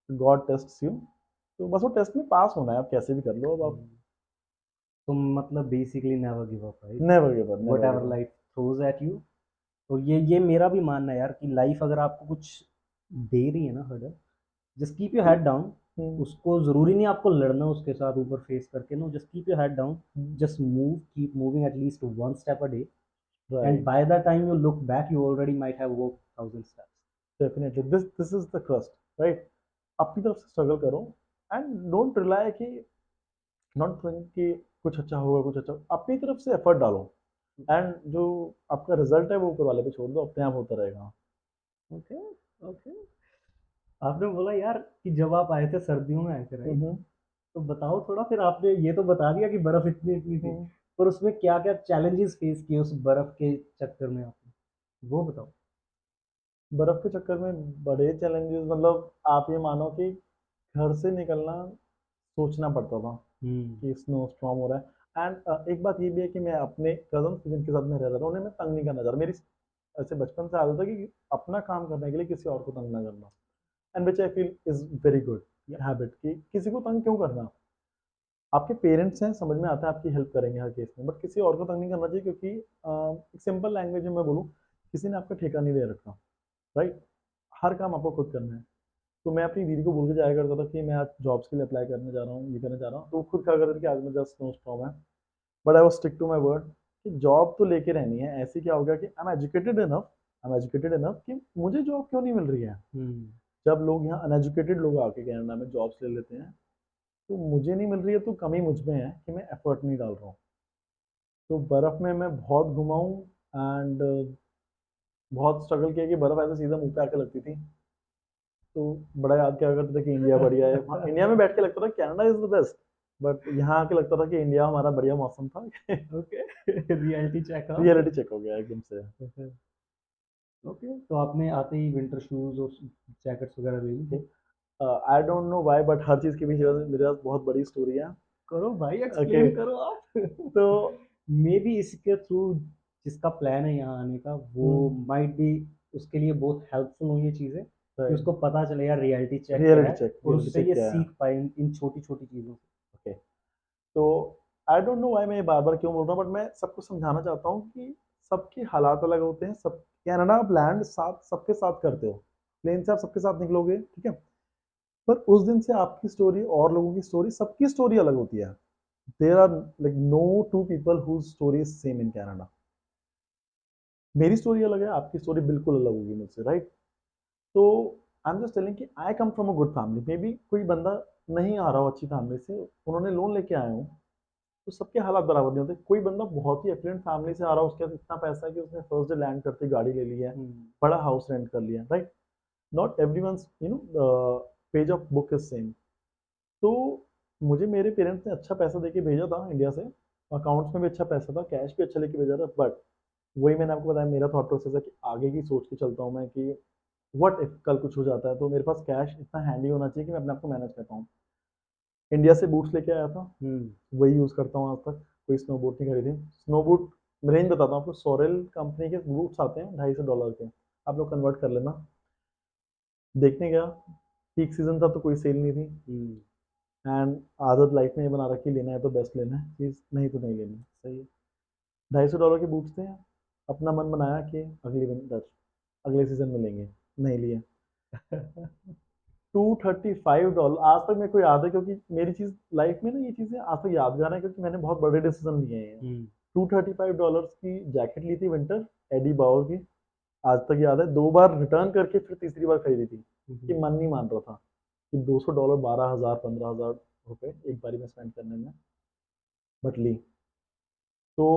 गॉड टेस्ट्स यू। तो बस वो टेस्ट में पास होना है, आप कैसे भी कर लो अब आप। तो मतलब basically never give up, right? Never give up, what never ever give up. Life throws at you. और ये मेरा भी मानना है यार कि लाइफ अगर आपको कुछ दे रही है ना hurdle, just keep your head down. उसको ज़रूरी नहीं आपको लड़ना उसके साथ ऊपर फेस करके, no, just keep your head down, just move, keep moving at least one step a day, and right. By the time you look back you already might have walk 1000 steps। Definitely, this is the crust. Right. अपनी तरफ से स्ट्रगल करो, एंड डोंट रिलाई कि, नॉट थिंक कि कुछ अच्छा होगा, कुछ अच्छा, अपनी तरफ से एफर्ट डालो। एंड जो आपका रिजल्ट है वो ऊपर वाले पे छोड़ दो, अपने आप होता रहेगा। ओके। ओके। आपने बोला यार कि जब आप आए थे सर्दियों में आए थे, राइट? हम्म। तो बताओ थोड़ा, फिर आपने ये तो बता दिया कि बर्फ इतनी इतनी थी, हम्म। पर उसमें क्या क्या चैलेंजेस फेस किए उस बर्फ के चक्कर में आपने, वो बताओ। बर्फ के चक्कर में बड़े चैलेंजेस, मतलब आप ये मानो कि घर से निकलना सोचना पड़ता था हम्म। कि स्नो स्टॉर्म हो रहा है। एंड एक बात ये भी है कि मैं अपने कजन जिनके साथ मैं रह रहा था, उन्हें मैं तंग नहीं करना चाह रहा। मेरी ऐसे बचपन से आदत है कि अपना काम करने के लिए किसी और को तंग ना करना। And which I feel is very good habit, कि किसी को तंग क्यों करना। आपके पेरेंट्स हैं, समझ में आता है, आपकी हेल्प करेंगे हर केस में, बट किसी और को तंग नहीं करना चाहिए, क्योंकि एक सिंपल लैंग्वेज में मैं बोलूँ, किसी ने आपका ठेका नहीं ले रखा। राइट। हर काम आपको खुद करना है। तो मैं अपनी दीदी को बोल के जाया करता था कि मैं आज जॉब्स के लिए अप्लाई करने जा रहा हूँ, ये करने जा रहा हूँ, तो वो खुद कहा करती थी कि आज मेरे पास स्नो स्टॉर्म है, but I was stick to my word कि जॉब तो लेके रहनी है। ऐसे क्या हो गया कि आई एम एजुकेटेड इनफ कि मुझे जॉब क्यों नहीं मिल रही है। जब लोग यहाँ अनएजुकेटेड लोग आके कनाडा में जॉब्स ले लेते हैं, तो मुझे नहीं मिल रही है, तो कमी मुझ में है कि मैं एफर्ट नहीं डाल रहा हूँ। तो बर्फ़ में मैं बहुत घुमा हूँ एंड बहुत स्ट्रगल किया कि बर्फ़ ऐसे सीधा मुँह पे आके लगती थी। तो बड़ा याद किया करते थे कि इंडिया बढ़िया है। हाँ, इंडिया में बैठ के लगता था Canada is the best, but यहाँ आके लगता था कि इंडिया हमारा बढ़िया मौसम था। ओके। रियलिटी चेक हाँ। रियलिटी चेक हो गया एकदम से। ओके, तो आपने आते ही विंटर शूज और जैकेट्स वगैरह ले ली ओके, थी? I don't know why, but हर चीज़ के पीछे मेरे पास बहुत बड़ी स्टोरी है। करो भाई, ओके, एक्सप्लेन करो आप। तो मे बी इसके थ्रू जिसका प्लान है यहाँ आने का, वो माइट बी उसके लिए बहुत हेल्पफुल हो ये चीज़ें, कि उसको पता चले यार रियलिटी रियलिटी चेक उससे चेक ये क्या है। सीख पाए इन छोटी छोटी चीज़ों से। ओके, तो आई डोंट नो व्हाई मैं ये बार-बार क्यों बोल रहा हूँ, बट मैं सबको समझाना चाहता हूँ कि सबके हालात अलग होते हैं। सब कनाडा आप लैंड साथ सबके साथ करते हो। प्लेन से आप सबके साथ निकलोगे, ठीक है? पर उस दिन से आपकी स्टोरी और लोगों की स्टोरी, सबकी स्टोरी अलग होती है। There are like no two people whose story is same in Canada. मेरी स्टोरी अलग है, आपकी स्टोरी बिल्कुल अलग होगी मुझसे, राइट? तो आई एम जस्ट टेलिंग कि I come from a good family. Maybe कोई बंदा नहीं आ रहा हो अच्छी फैमिली से, उन्होंने लोन लेके आए हों, तो सबके हालात बराबर नहीं होते। कोई बंदा बहुत ही एफिलिएंट फैमिली से आ रहा हो, उसके पास इतना पैसा है कि उसने फर्स्ट डे लैंड करते ही गाड़ी ले ली है, बड़ा हाउस रेंट कर लिया, right? Not everyone's page of book is same. तो मुझे मेरे पेरेंट्स ने अच्छा पैसा देके भेजा था इंडिया से, अकाउंट्स में भी अच्छा पैसा था, कैश भी अच्छा लेके भेजा था। बट वही मैंने आपको बताया, मेरा थॉट प्रोसेस है कि आगे की सोच के चलता हूँ मैं कि व्हाट इफ कल कुछ हो जाता है, तो मेरे पास कैश इतना हैंडी होना चाहिए कि मैं अपने आप को मैनेज कर पाऊँ। इंडिया से बूट्स लेके आया था, वही यूज़ करता हूँ आज तक। कोई स्नो बूट नहीं खरीदी। स्नो बूट रेंज बताता हूँ आपको, सोरेल कंपनी के बूट्स आते हैं $250 के, आप लोग कन्वर्ट कर लेना। देखने गया, पीक सीजन था तो कोई सेल नहीं थी, एंड आदत लाइफ में ये बना रखी, लेना है तो बेस्ट लेना है चीज़, नहीं तो नहीं लेनी, सही है। $250 के बूट्स थे, अपना मन बनाया कि अगली विंटर अगले सीजन में लेंगे, नहीं लिए। $235 आज तक मेरे को याद है, क्योंकि मेरी चीज़ लाइफ में ना, ये चीज़ें आज तक यादगार है क्योंकि मैंने बहुत बड़े डिसीजन लिए हैं। $235 की जैकेट ली थी विंटर, एडी बावर की, आज तक याद है। 2 बार रिटर्न करके फिर तीसरी बार खरीदी थी कि मन नहीं मान रहा था कि $200, 12,000 15,000 रुपए एक बारी में स्पेंड करने में, बट ली। तो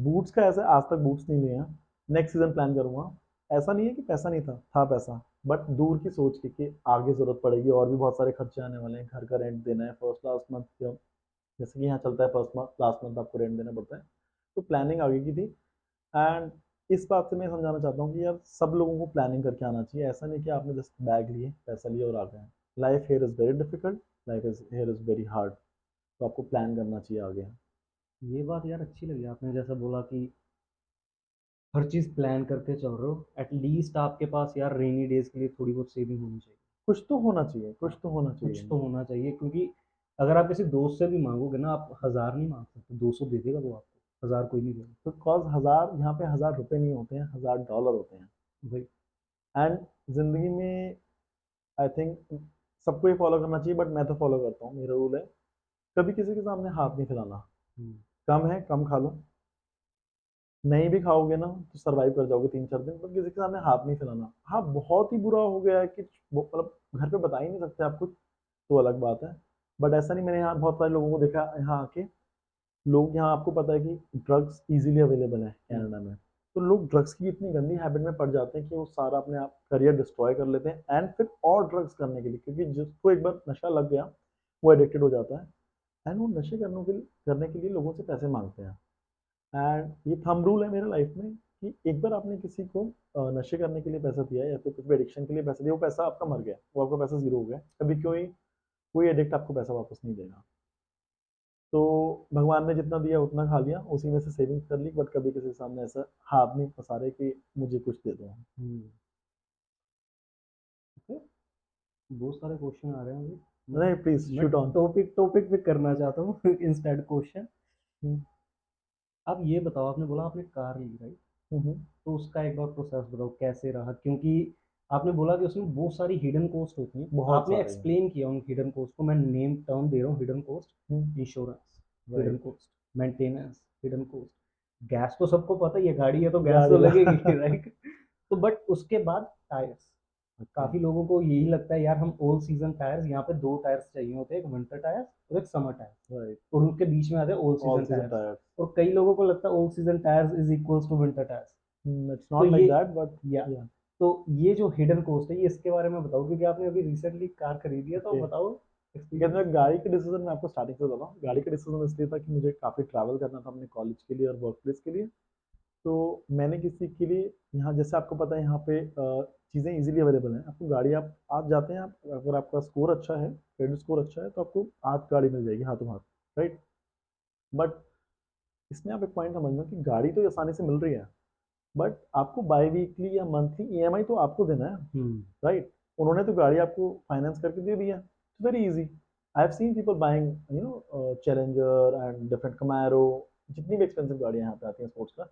बूट्स का ऐसा है, आज तक बूट्स नहीं लिए हैं। नेक्स्ट सीजन प्लान करूंगा। ऐसा नहीं है कि पैसा नहीं था पैसा, बट दूर की सोच के कि आगे जरूरत पड़ेगी और भी बहुत सारे खर्चे आने वाले हैं, घर का रेंट देना है, फर्स्ट लास्ट मंथ, जैसे कि यहाँ चलता है फर्स्ट मंथ लास्ट मंथ आपको रेंट देना पड़ता है। तो प्लानिंग आगे की थी। एंड इस बात से मैं समझाना चाहता हूँ कि यार सब लोगों को प्लानिंग करके आना चाहिए। ऐसा नहीं कि आपने जस्ट बैग लिए, पैसा लिया और आ गए। Life here is very difficult, life is here is very hard, तो आपको प्लान करना चाहिए आगे। ये बात यार अच्छी लगी आपने जैसा बोला कि हर चीज़ प्लान करके चल रहे हो, एटलीस्ट आपके पास यार रेनी डेज के लिए थोड़ी बहुत सेविंग होनी चाहिए। कुछ तो होना चाहिए, कुछ हाँ, तो होना कुछ चाहिए। तो होना चाहिए, क्योंकि अगर आप किसी दोस्त से भी मांगोगे ना, आप 1000 नहीं मांग सकते, 200 दे देगा वो आपको, 1000 कोई नहीं देगा। बिकॉज हजार यहाँ पे $1000 नहीं होते हैं, $1000 होते हैं। भाई। एंड जिंदगी में आई थिंक सबको ये फॉलो करना चाहिए, बट मैं तो फॉलो करता हूँ। मेरा रूल है कभी किसी के सामने हाथ नहीं फैलाना। हम्म, कम है कम खा लो, नहीं भी खाओगे ना तो सरवाइव कर जाओगे 3-4 दिन, पर किसी के सामने हाथ नहीं फैलाना। हाँ, बहुत ही बुरा हो गया है कि मतलब घर पे बता ही नहीं सकते आप कुछ, तो अलग बात है। बट ऐसा नहीं, मैंने यहाँ बहुत सारे लोगों को देखा यहाँ आके, लोग यहाँ, आपको पता है कि ड्रग्स इजीली अवेलेबल है हम्म, कनाडा में, तो लोग ड्रग्स की इतनी गंदी हैबिट में पड़ जाते हैं कि वो सारा अपने आप करियर डिस्ट्रॉय कर लेते हैं, एंड फिर और ड्रग्स करने के लिए, क्योंकि जिसको एक बार नशा लग गया वो एडिक्टेड हो जाता है, एंड वो नशे करने के लिए लोगों से पैसे मांगते हैं। एंड ये थंब रूल है मेरे लाइफ में कि एक बार आपने किसी को नशे करने के लिए पैसा दिया या फिर कुछ भी एडिक्शन के लिए पैसा दिया, वो पैसा आपका मर गया, वो आपका पैसा जीरो हो गया। कभी कोई कोई एडिक्ट आपको पैसा वापस नहीं देगा। तो भगवान ने जितना दिया उतना खा लिया, उसी में से सेविंग्स कर ली, बट कभी किसी के सामने ऐसा हाथ नहीं पसारे कि मुझे कुछ दे दो। हम्म। ओके, बहुत सारे क्वेश्चन आ रहे हैं अभी। नहीं, प्लीज मैं शूट ऑन। टॉपिक टॉपिक पे करना चाहता हूँ इंस्टेड क्वेश्चन। आप ये बताओ, आपने बोला आपने कार ली राइट, तो उसका एक बार प्रोसेस बताओ कैसे रहा, क्योंकि आपने बोला कि उसमें बहुत सारी हिडन कॉस्ट होती हैं, बहुत आपने सारे। एक्सप्लेन किया उन हिडन कॉस्ट को, मैं नेम टर्म दे रहा हूँ, hidden cost, insurance, hidden right. Cost. Maintenance, hidden cost, gas तो सबको पता ही है, गाड़ी है तो गैस तो गाड़ी लगेगी, का राइट? तो बट उसके बाद टायर्स, ओके काफी लोगों को यही लगता है यार हम ऑल सीजन टायर्स, यहाँ पे दो टायर्स चाहिए होते हैं, एक विंटर टायर्स और एक समर टायर्स, राइट और उनके बीच में आते हैं all all season season tyres. Tyres और कई लोगों को लगता है all season tyres is equals to winter tyres. It's तो नॉट ये, लाइक दैट बट या, या तो ये जो हिडन कॉस्ट है ये इसके बारे में बताओ, क्योंकि आपने अभी रिसेंटली कार खरीदी है, तो ओके बताओ अगर एक्सपीरियंस। मैं गाड़ी के डिसीजन में आपको स्टार्टिंग से बताऊँ, गाड़ी का डिसीजन इसलिए था कि मुझे काफ़ी ट्रैवल करना था अपने कॉलेज के लिए और वर्क प्लेस के लिए। तो मैंने किसी के लिए यहाँ जैसे आपको पता है यहाँ पे चीज़ें इजीली अवेलेबल हैं। आपको गाड़ी आप आज जाते हैं, आप अगर आपका स्कोर अच्छा है, क्रेडिट स्कोर अच्छा है, तो आपको आज गाड़ी मिल जाएगी हाथों हाथ, राइट? बट इसमें आप एक पॉइंट समझना कि गाड़ी तो आसानी से मिल रही है, बट आपको बाई वीकली या मंथली ईएमआई तो आपको देना है, राइट? उन्होंने तो गाड़ी आपको फाइनेंस करके दे दिया, it's very easy. I have seen people buying Challenger and different Camaro, जितनी भी एक्सपेंसिव गाड़ियाँ यहाँ पे आती हैं स्पोर्ट्स का,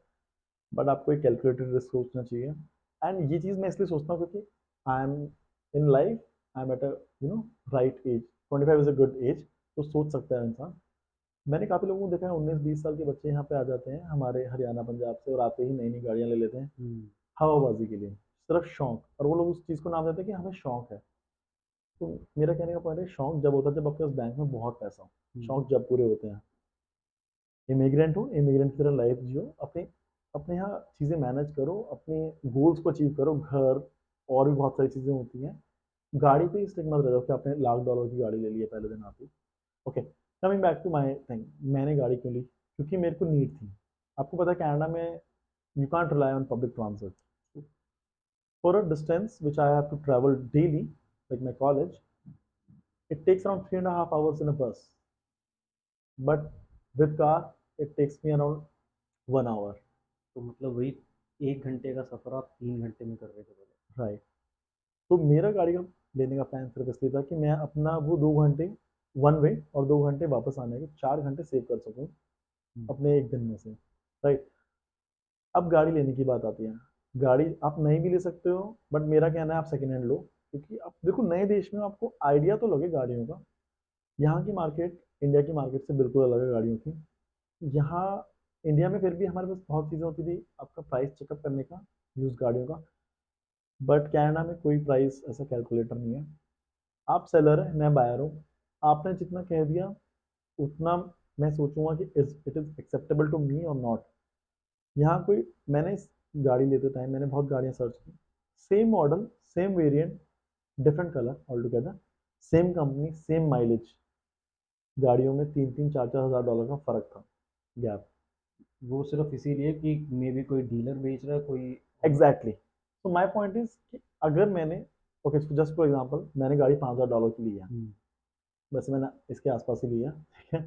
बट आपको एक कैलकुलेटेड रिस्क सोचना चाहिए। एंड ये चीज़ मैं इसलिए सोचता हूँ क्योंकि I am in life, I am at a right age, 25 is a good age, तो सोच सकता है इंसान। मैंने काफ़ी लोगों को देखा है 19-20 साल के बच्चे यहाँ पे आ जाते हैं हमारे हरियाणा पंजाब से, और आते ही नई नई गाड़ियाँ ले लेते हैं हवाबाजी के लिए, सिर्फ शौक, और वो लोग उस चीज़ को नाम देते हैं कि हमें शौक है। तो मेरा कहने का पॉइंट है, शौक जब होता है जब आपके पास बैंक में बहुत पैसा हो, शौक जब पूरे होते हैं। इमिग्रेंट हो, इमिग्रेंट की तरह लाइफ जियो, अपने अपने यहाँ चीज़ें मैनेज करो, अपने गोल्स को अचीव करो, घर और भी बहुत सारी चीज़ें होती हैं। गाड़ी पे स्टिक मत रह जाओ कि आपने $1,00,000 की गाड़ी ले ली है पहले दिन आप ही। Okay, coming back to my thing, मैंने गाड़ी क्यों ली? क्योंकि मेरे को नीड थी। आपको पता है कनाडा में you can't rely on public transport for a distance which I have to travel daily, like my college, it takes around 3.5 hours in a bus, but with car it takes me around 1 hour, तो मतलब वही 1 घंटे का सफर आप 3 घंटे में कर रहे थे पहले। राइट? तो मेरा गाड़ी का लेने का प्लान सिर्फ इसलिए था कि मैं अपना वो 2 घंटे वन वे और 2 घंटे वापस आने के 4 घंटे सेव कर सकूँ अपने एक दिन में से, राइट? अब गाड़ी लेने की बात आती है। गाड़ी आप नई भी ले सकते हो, बट मेरा कहना है आप सेकेंड हैंड लो, क्योंकि आप देखो नए देश में आपको आइडिया तो लगे गाड़ियों का। यहाँ की मार्केट इंडिया की मार्केट से बिल्कुल अलग है गाड़ियों की। यहाँ इंडिया में फिर भी हमारे पास बहुत चीज़ें होती थी आपका प्राइस चेकअप करने का, यूज़ गाड़ियों का, बट कनाडा में कोई प्राइस ऐसा कैलकुलेटर नहीं है। आप सेलर हैं, मैं बायर हूँ, आपने जितना कह दिया उतना मैं सोचूंगा कि it is acceptable to me और नॉट। यहाँ कोई, मैंने इस गाड़ी लेते टाइम मैंने बहुत गाड़ियाँ सर्च की, same model, same variant, different colour all together, same company, same mileage, गाड़ियों में 3-3 4-4 हज़ार डॉलर का फ़र्क था, गैप। वो सिर्फ इसीलिए कि मे बी कोई डीलर बेच रहा है, कोई और। एग्जैक्टली, तो माई पॉइंट इज कि अगर मैंने, ओके जस्ट फॉर एग्जाम्पल, मैंने गाड़ी $5,000 की ली है, वैसे मैंने इसके आसपास ही लिया, ठीक है?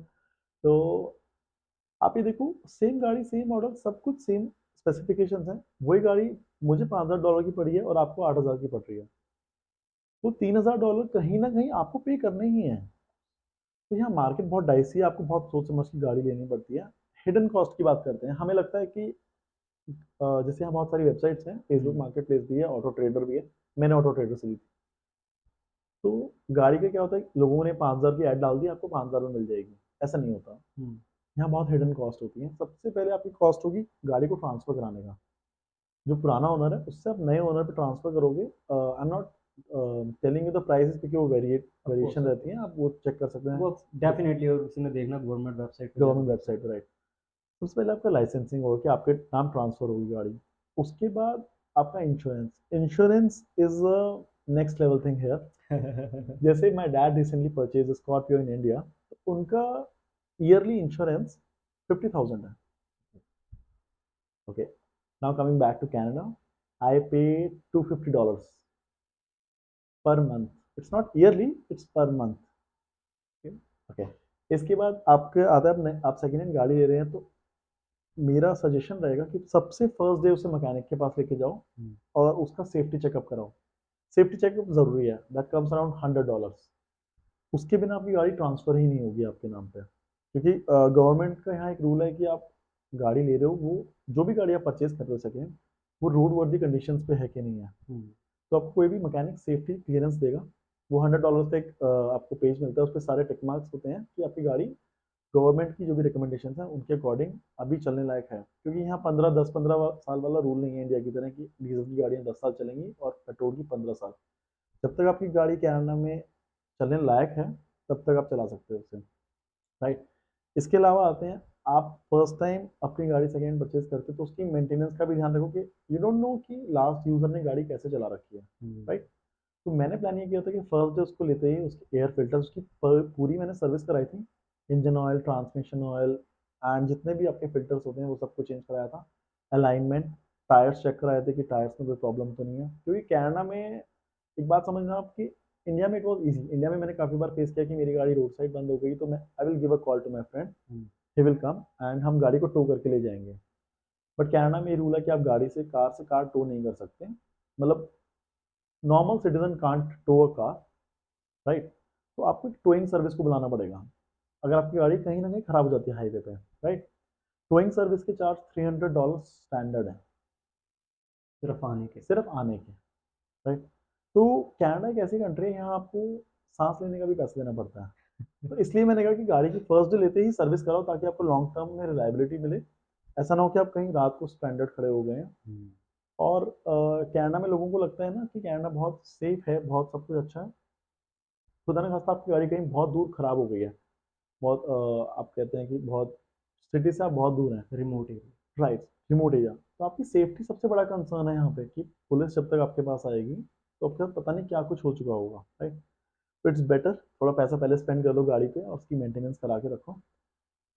तो आप ये देखो, सेम गाड़ी, सेम मॉडल, सब कुछ सेम स्पेसिफिकेशंस हैं, वही गाड़ी मुझे $5,000 की पड़ी है और आपको 8,000 की पड़ रही है, वो $3,000 कहीं ना कहीं आपको पे करने ही है। तो यहाँ मार्केट बहुत डाइसी है, आपको बहुत सोच समझ की गाड़ी लेनी पड़ती है। हिडन कॉस्ट की बात करते हैं, हमें लगता है कि जैसे यहाँ बहुत सारी वेबसाइट्स हैं, फेसबुक मार्केट प्लेस भी है, ऑटो ट्रेडर भी है, मैंने ऑटो ट्रेडर से ली थी। तो गाड़ी का क्या होता है, लोगों ने 5,000 की ऐड डाल दी, आपको 5,000 में मिल जाएगी, ऐसा नहीं होता। यहाँ बहुत हिडन कॉस्ट होती है। सबसे पहले आपकी कॉस्ट होगी गाड़ी को ट्रांसफर कराने का, जो पुराना ओनर है उससे आप नए ओनर पे ट्रांसफर करोगे। I am not telling you the prices, क्योंकि वो ऑफ वेरिएशन कोर्स, ऑफ रहती है, कोर्स, आप वो चेक कर सकते हैं वो डेफिनेटली, और किसी ने देखना गवर्नमेंट वेबसाइट पे जाके गवर्नमेंट देख वेबसाइट सकते पर, हैं। राइट? सबसे पहले आपका लाइसेंसिंग होगा कि आपके नाम ट्रांसफर होगी गाड़ी। उसके बाद आपका insurance, insurance is a next level thing here. जैसे my dad recently purchase Scorpio in India, तो उनका ईयरली इंश्योरेंस 50,000 है। Okay, now coming back to Canada, I pay $250 per month, it's not yearly, it's per month. Okay, इसके बाद आपके आता है, आप सेकेंड हैंड गाड़ी ले रहे हैं, तो मेरा सजेशन रहेगा कि सबसे फर्स्ट डे उसे मैकेनिक के पास लेके जाओ और उसका सेफ्टी चेकअप कराओ। सेफ्टी चेकअप ज़रूरी है, दैट कम्स अराउंड $100। उसके बिना आपकी गाड़ी ट्रांसफ़र ही नहीं होगी आपके नाम पे, क्योंकि गवर्नमेंट का यहाँ एक रूल है कि आप गाड़ी ले रहे हो, वो जो भी गाड़ी आप परचेज कर रहे हो सेकेंड, वो रोड वर्दी कंडीशंस पे है कि नहीं है। तो आपको कोई भी मैकेनिक सेफ्टी क्लियरेंस देगा, वो $100 का एक आपको पेज मिलता है, उस पर सारे टिक मार्क्स होते हैं कि आपकी गाड़ी गवर्नमेंट की जो भी रिकमेंडेशन है उनके अकॉर्डिंग अभी चलने लायक है, क्योंकि यहाँ 15 वाला रूल नहीं है इंडिया की तरह कि डीजल की गाड़ियाँ 10 साल चलेंगी और पेट्रोल की 15 साल। जब तक आपकी गाड़ी कैनाडा में चलने लायक है तब तक आप चला सकते हो उसे, राइट। इसके अलावा आते हैं, आप फर्स्ट टाइम अपनी गाड़ी सेकेंड परचेज करते हो तो उसकी मेंटेनेंस का भी ध्यान रखो कि यू डोंट नो कि लास्ट यूजर ने गाड़ी कैसे चला रखी है, राइट। तो मैंने प्लान ये किया था कि फर्स्ट डे उसको लेते ही उसकी एयर फिल्टर उसकी पूरी मैंने सर्विस कराई थी, engine oil, transmission oil and जितने भी आपके फिल्टर्स होते हैं वो सबको चेंज कराया था। अलाइनमेंट, टायर्स चेक कराए थे कि टायर्स में कोई प्रॉब्लम तो नहीं है, क्योंकि कनाडा में एक बात समझना आपकी, इंडिया में इट वॉज ईजी। इंडिया में मैंने काफ़ी बार फेस किया कि मेरी गाड़ी रोड साइड बंद हो गई तो मैं I will give a call to my friend, he will come and हम गाड़ी को टो करके ले जाएंगे। बट कनाडा में ये रूल है कि आप गाड़ी से कार टो नहीं कर सकते, मतलब normal citizen can't tow a car, right. तो आपको एक टोइंग सर्विस को बुलाना पड़ेगा अगर आपकी गाड़ी कहीं ना कहीं खराब हो जाती है हाईवे पे, राइट। टोइंग सर्विस के चार्ज $300 स्टैंडर्ड है, सिर्फ आने के, राइट। तो कनाडा एक ऐसी कंट्री है यहाँ आपको सांस लेने का भी पैसा देना पड़ता है। तो इसलिए मैंने कहा कि गाड़ी की फर्स्ट डे लेते ही सर्विस कराओ ताकि आपको लॉन्ग टर्म में रिलायबिलिटी मिले। ऐसा ना हो कि आप कहीं रात को स्ट्रैंडेड खड़े हो गए हैं। और कनाडा में लोगों को लगता है ना कि कनाडा बहुत सेफ है, बहुत सब कुछ अच्छा है। खुदा ना खास्ता आपकी गाड़ी कहीं बहुत दूर खराब हो गई है, बहुत आप कहते हैं कि बहुत सिटी से आप बहुत दूर हैं, remote area, right, remote area, तो आपकी सेफ्टी सबसे बड़ा कंसर्न है यहाँ पे कि पुलिस जब तक आपके पास आएगी तो आपके साथ पता नहीं क्या कुछ हो चुका होगा, राइट। तो इट्स बेटर थोड़ा पैसा पहले स्पेंड कर दो गाड़ी पे और उसकी मेंटेनेंस करा के रखो।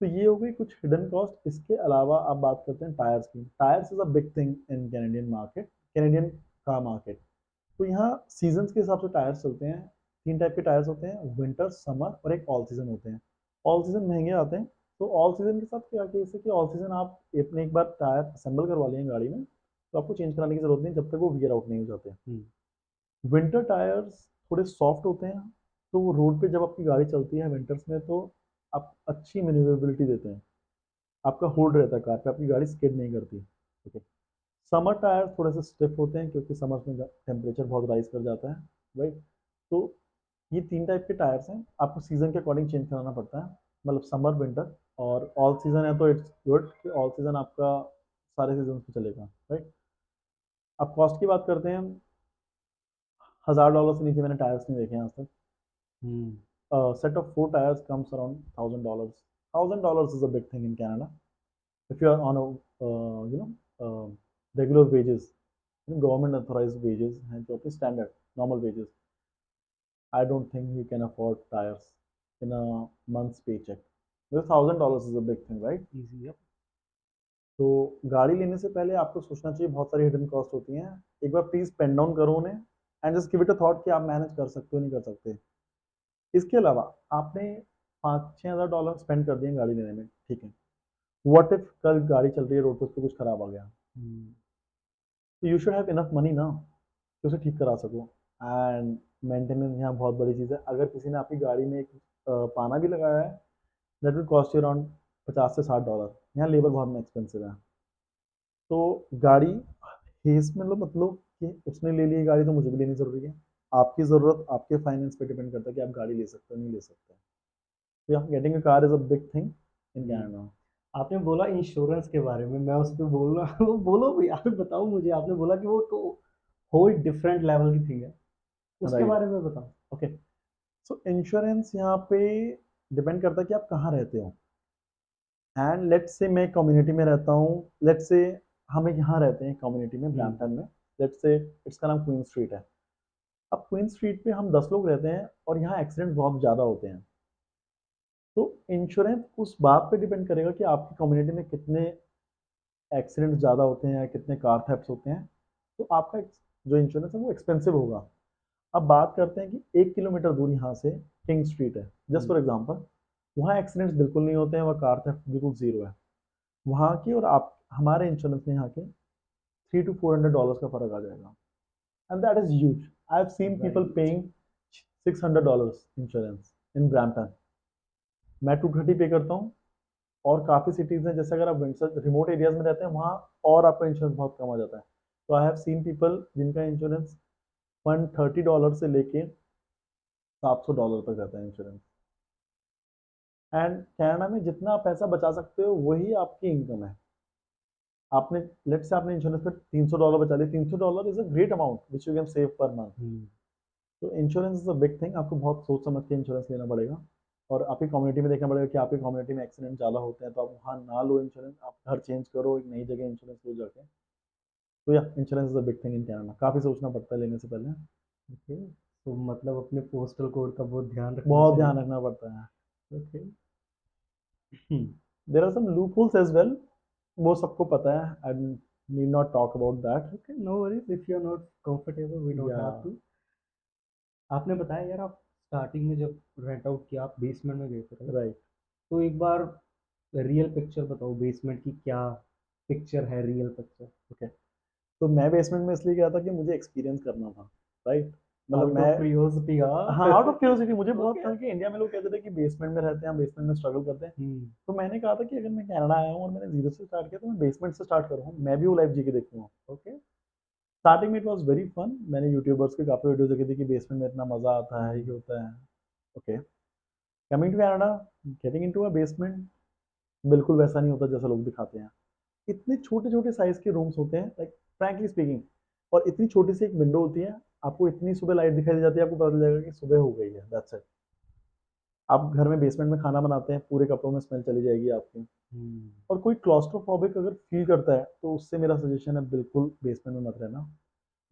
तो ये हो गई कुछ हिडन कॉस्ट। इसके अलावा आप बात करते हैं टायर्स की। Tyres is a big thing in Canadian market, Canadian car market. तो यहाँ सीजन्स के हिसाब से टायर्स चलते हैं। 3 टाइप के टायर्स होते हैं, विंटर, समर और एक ऑल सीजन होते हैं। ऑल सीजन महंगे आते हैं। तो ऑल सीजन के साथ क्या केस है कि ऑल सीजन आप अपने एक बार टायर असेंबल करवा लिए गाड़ी में तो आपको चेंज कराने की जरूरत नहीं जब तक वो वियर आउट नहीं हो जाते। विंटर टायर्स थोड़े सॉफ्ट होते हैं, तो वो रोड पे जब आपकी गाड़ी चलती है विंटर्स में तो आप अच्छी मैन्यूवरेबिलिटी देते हैं, आपका होल्ड रहता है कार पे, आपकी गाड़ी स्किड नहीं करती। ओके। समर टायर थोड़े से स्टिफ होते हैं क्योंकि समर में टेम्परेचर बहुत राइज कर जाता है, राइट। तो ये 3 टाइप के टायर्स हैं, आपको सीजन के अकॉर्डिंग चेंज कराना पड़ता है, मतलब समर, विंटर और ऑल सीजन है तो इट्स गुड कि ऑल सीजन आपका सारे सीजन पे चलेगा, राइट। अब कॉस्ट की बात करते हैं। $1000 से नीचे मैंने टायर्स नहीं देखे हैं आज तक। Set of 4 tyres comes around $1000। $1000 is a big thing in Canada if you are on a regular wages, government authorized wages हैं जो आपके standard normal wages. I don't think you can afford tyres in a months pay check, $1000 is a big thing, right. Easy. तो गाड़ी लेने से पहले आपको सोचना चाहिए, बहुत सारी हिडन कॉस्ट होती हैं। एक बार प्लीज पेन डाउन करो उन्हें and just give it a thought कि आप मैनेज कर सकते हो नहीं कर सकते। इसके अलावा आपने 5-6 हज़ार डॉलर स्पेंड कर दिए गाड़ी लेने में, ठीक है। व्हाट इफ कल गाड़ी चल रही है रोड पर, उस पर कुछ खराब आ गया, तो you should have enough money ना कि उसे ठीक करा सको। एंड मेंटेनेंस यहाँ बहुत बड़ी चीज़ है। अगर किसी ने आपकी गाड़ी में एक पाना भी लगाया है, that will cost you around $50 से $60। यहाँ लेबर बहुत एक्सपेंसिव है। तो गाड़ी हेस में मतलब कि उसने ले ली गाड़ी तो मुझे भी लेनी ज़रूरी है। आपकी ज़रूरत आपके फाइनेंस पे डिपेंड करता है कि आप गाड़ी ले सकते हो नहीं ले सकते। तो यहाँ getting a car is a big thing in Canada. आपने बोला इंश्योरेंस के बारे में, मैं उस पे बोल रहा हूँ। बोलो भैया, आप बताओ मुझे। आपने बोला कि वो तो whole different level key thing है, उसके राइट, बारे में बताओ। ओके। सो इंश्योरेंस यहाँ पे डिपेंड करता है कि आप कहाँ रहते हो। एंड लेट्स से मैं कम्युनिटी में रहता हूँ, लेट्स से हम यहाँ रहते हैं कम्युनिटी में ब्रैम्पटन में, लेट्स से इसका नाम क्वीन स्ट्रीट है। अब क्वीन स्ट्रीट पे हम 10 लोग रहते हैं और यहाँ एक्सीडेंट बहुत ज़्यादा होते हैं। तो इंश्योरेंस उस बात पे डिपेंड करेगा कि आपकी कम्युनिटी में कितने एक्सीडेंट ज़्यादा होते हैं, कितने कार थेफ्ट्स होते हैं। तो आपका जो इंश्योरेंस है वो एक्सपेंसिव होगा। अब बात करते हैं कि 1 किलोमीटर दूर यहाँ से किंग स्ट्रीट है, जस्ट फॉर एग्जांपल। वहाँ एक्सीडेंट्स बिल्कुल नहीं होते हैं, वहाँ कार थेफ्ट बिल्कुल जीरो है। वहाँ की और आप हमारे इंश्योरेंस में यहाँ के $300 to $400 का फर्क आ जाएगा। And that is huge. I have seen people paying $600 insurance in Brampton. मैं 230 पे करता हूँ। और काफ़ी सिटीज़ हैं, जैसे अगर आप विंटर रिमोट एरियाज में रहते हैं वहाँ और आपका इंश्योरेंस बहुत कम आ जाता है। तो आई हैव सीन पीपल जिनका इंश्योरेंस $130 से लेके $700 तक रहता है इंश्योरेंस। एंड कनाडा में जितना आप पैसा बचा सकते हो वही आपकी इनकम है। आपने लेट्स से आपने इंश्योरेंस पे $300 बचा लिए, $300 is a great amount which you can save per month. तो insurance is a big thing, आपको बहुत सोच समझ के इंश्योरेंस लेना पड़ेगा। और आपकी कम्युनिटी में देखना पड़ेगा कि आपकी कम्युनिटी में एक्सीडेंट ज़्यादा होते हैं, तो आप वहाँ ना लो इंश्योरेंस, आप घर चेंज करो, एक नई जगह इंश्योरेंस लो जाके। तो या insurance is a big thing in Canada, काफ़ी सोचना पड़ता है लेने से पहले। ओके, तो मतलब अपने पोस्टल कोड का बहुत ध्यान रखना बहुत चाहिए। ध्यान रखना पड़ता है। Okay. There are some loopholes as well, वो सबको पता है, I need not talk about that. Okay, no worries, if you are not comfortable we don't या हैव टू। आपने बताया यार, आप स्टार्टिंग में जब रेंट आउट किया आप बेसमेंट में गए थे, राइट? राइट। तो एक बार रियल पिक्चर बताओ बेसमेंट की, क्या पिक्चर है रियल पिक्चर? ओके, तो मैं बेसमेंट में इसलिए गया था कि मुझे एक्सपीरियंस करना था। राइट, मतलब आउट मैं, ऑफ क्यूरियोसिटी, हाँ। हाँ आउट ऑफ क्यूरियोसिटी, मुझे बहुत ओके। था कि इंडिया में लोग कहते थे कि बेसमेंट में रहते हैं, बेसमेंट में स्ट्रगल करते हैं। हम्म। तो मैंने कहा था कि अगर मैं कनाडा आया हूँ और मैंने जीरो से स्टार्ट किया तो मैं बेसमेंट से स्टार्ट करूँगा, मैं भी वो लाइफ जी के देखूंगा। ओके। स्टार्टिंग में इट वॉज वेरी फन, मैंने यूट्यूबर्स के काफ़ी वीडियो देखे थे कि बेसमेंट में इतना मज़ा आता है, ये होता है। Okay, coming to Canada, getting into a basement, बिल्कुल वैसा नहीं होता जैसा लोग दिखाते हैं। इतने छोटे छोटे साइज के रूम्स होते हैं, लाइक फ्रैंकली स्पीकिंग, और इतनी छोटी सी एक विंडो होती है, आपको इतनी सुबह लाइट दिखाई दे जाती है, आपको पता चल जाएगा कि सुबह हो गई है, दैट्स इट। आप घर में बेसमेंट में खाना बनाते हैं, पूरे कपड़ों में स्मेल चली जाएगी आपकी। हम्म। और कोई क्लॉस्ट्रोफोबिक अगर फील करता है तो उससे मेरा सजेशन है बिल्कुल बेसमेंट में मत रहना।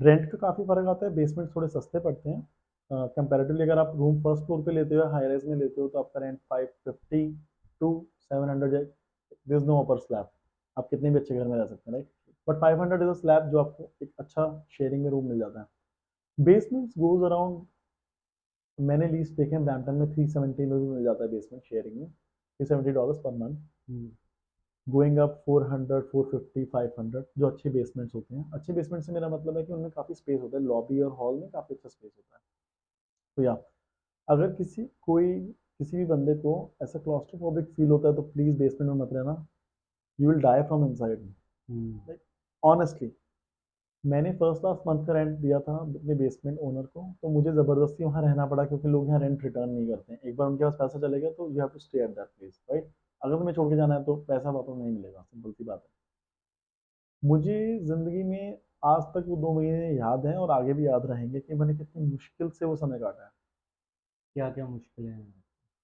रेंट का काफ़ी फर्क आता है, बेसमेंट थोड़े सस्ते पड़ते हैं कंपैरेटिवली। अगर आप रूम फर्स्ट फ्लोर पे लेते हो, हाई राइज में लेते हो, तो आपका रेंट 550 टू 700 है। दिस नो अपर स्लैब, आप कितने भी अच्छे घर में रह सकते हैं, right. But 500 is a slab जो आपको एक अच्छा शेयरिंग में रूम मिल जाता है। बेसमेंट गोज अराउंड, मैंने लीज देखे हैं ब्रैम्पटन में 370 में भी मिल जाता है बेसमेंट शेयरिंग में, $370 पर मंथ। हम्म। गोइंग अप 400, 450, 500, जो अच्छे बेसमेंट्स होते हैं। अच्छे बेसमेंट से मेरा मतलब है कि उनमें काफ़ी स्पेस होता है, लॉबी और हॉल में काफ़ी अच्छा स्पेस होता है। तो या अगर किसी भी बंदे को ऐसा क्लॉस्ट्रोफोबिक फील होता है तो प्लीज़ बेसमेंट में मत रहना, you will die from inside. Hmm. Like honestly, मैंने फर्स्ट क्लास मंथ का रेंट दिया था अपने बेसमेंट ओनर को, तो मुझे ज़बरदस्ती वहाँ रहना पड़ा क्योंकि लोग यहाँ रेंट रिटर्न नहीं करते हैं। एक बार उनके पास पैसा चले गया तो you have to stay at that place, right. अगर तुम्हें छोड़ के जाना है तो पैसा वापस नहीं मिलेगा, सिंपल सी बात है। मुझे ज़िंदगी में आज तक वो 2 महीने याद हैं और आगे भी याद रहेंगे कि मैंने कितनी मुश्किल से वो समय काटा है। क्या क्या मुश्किलें हैं?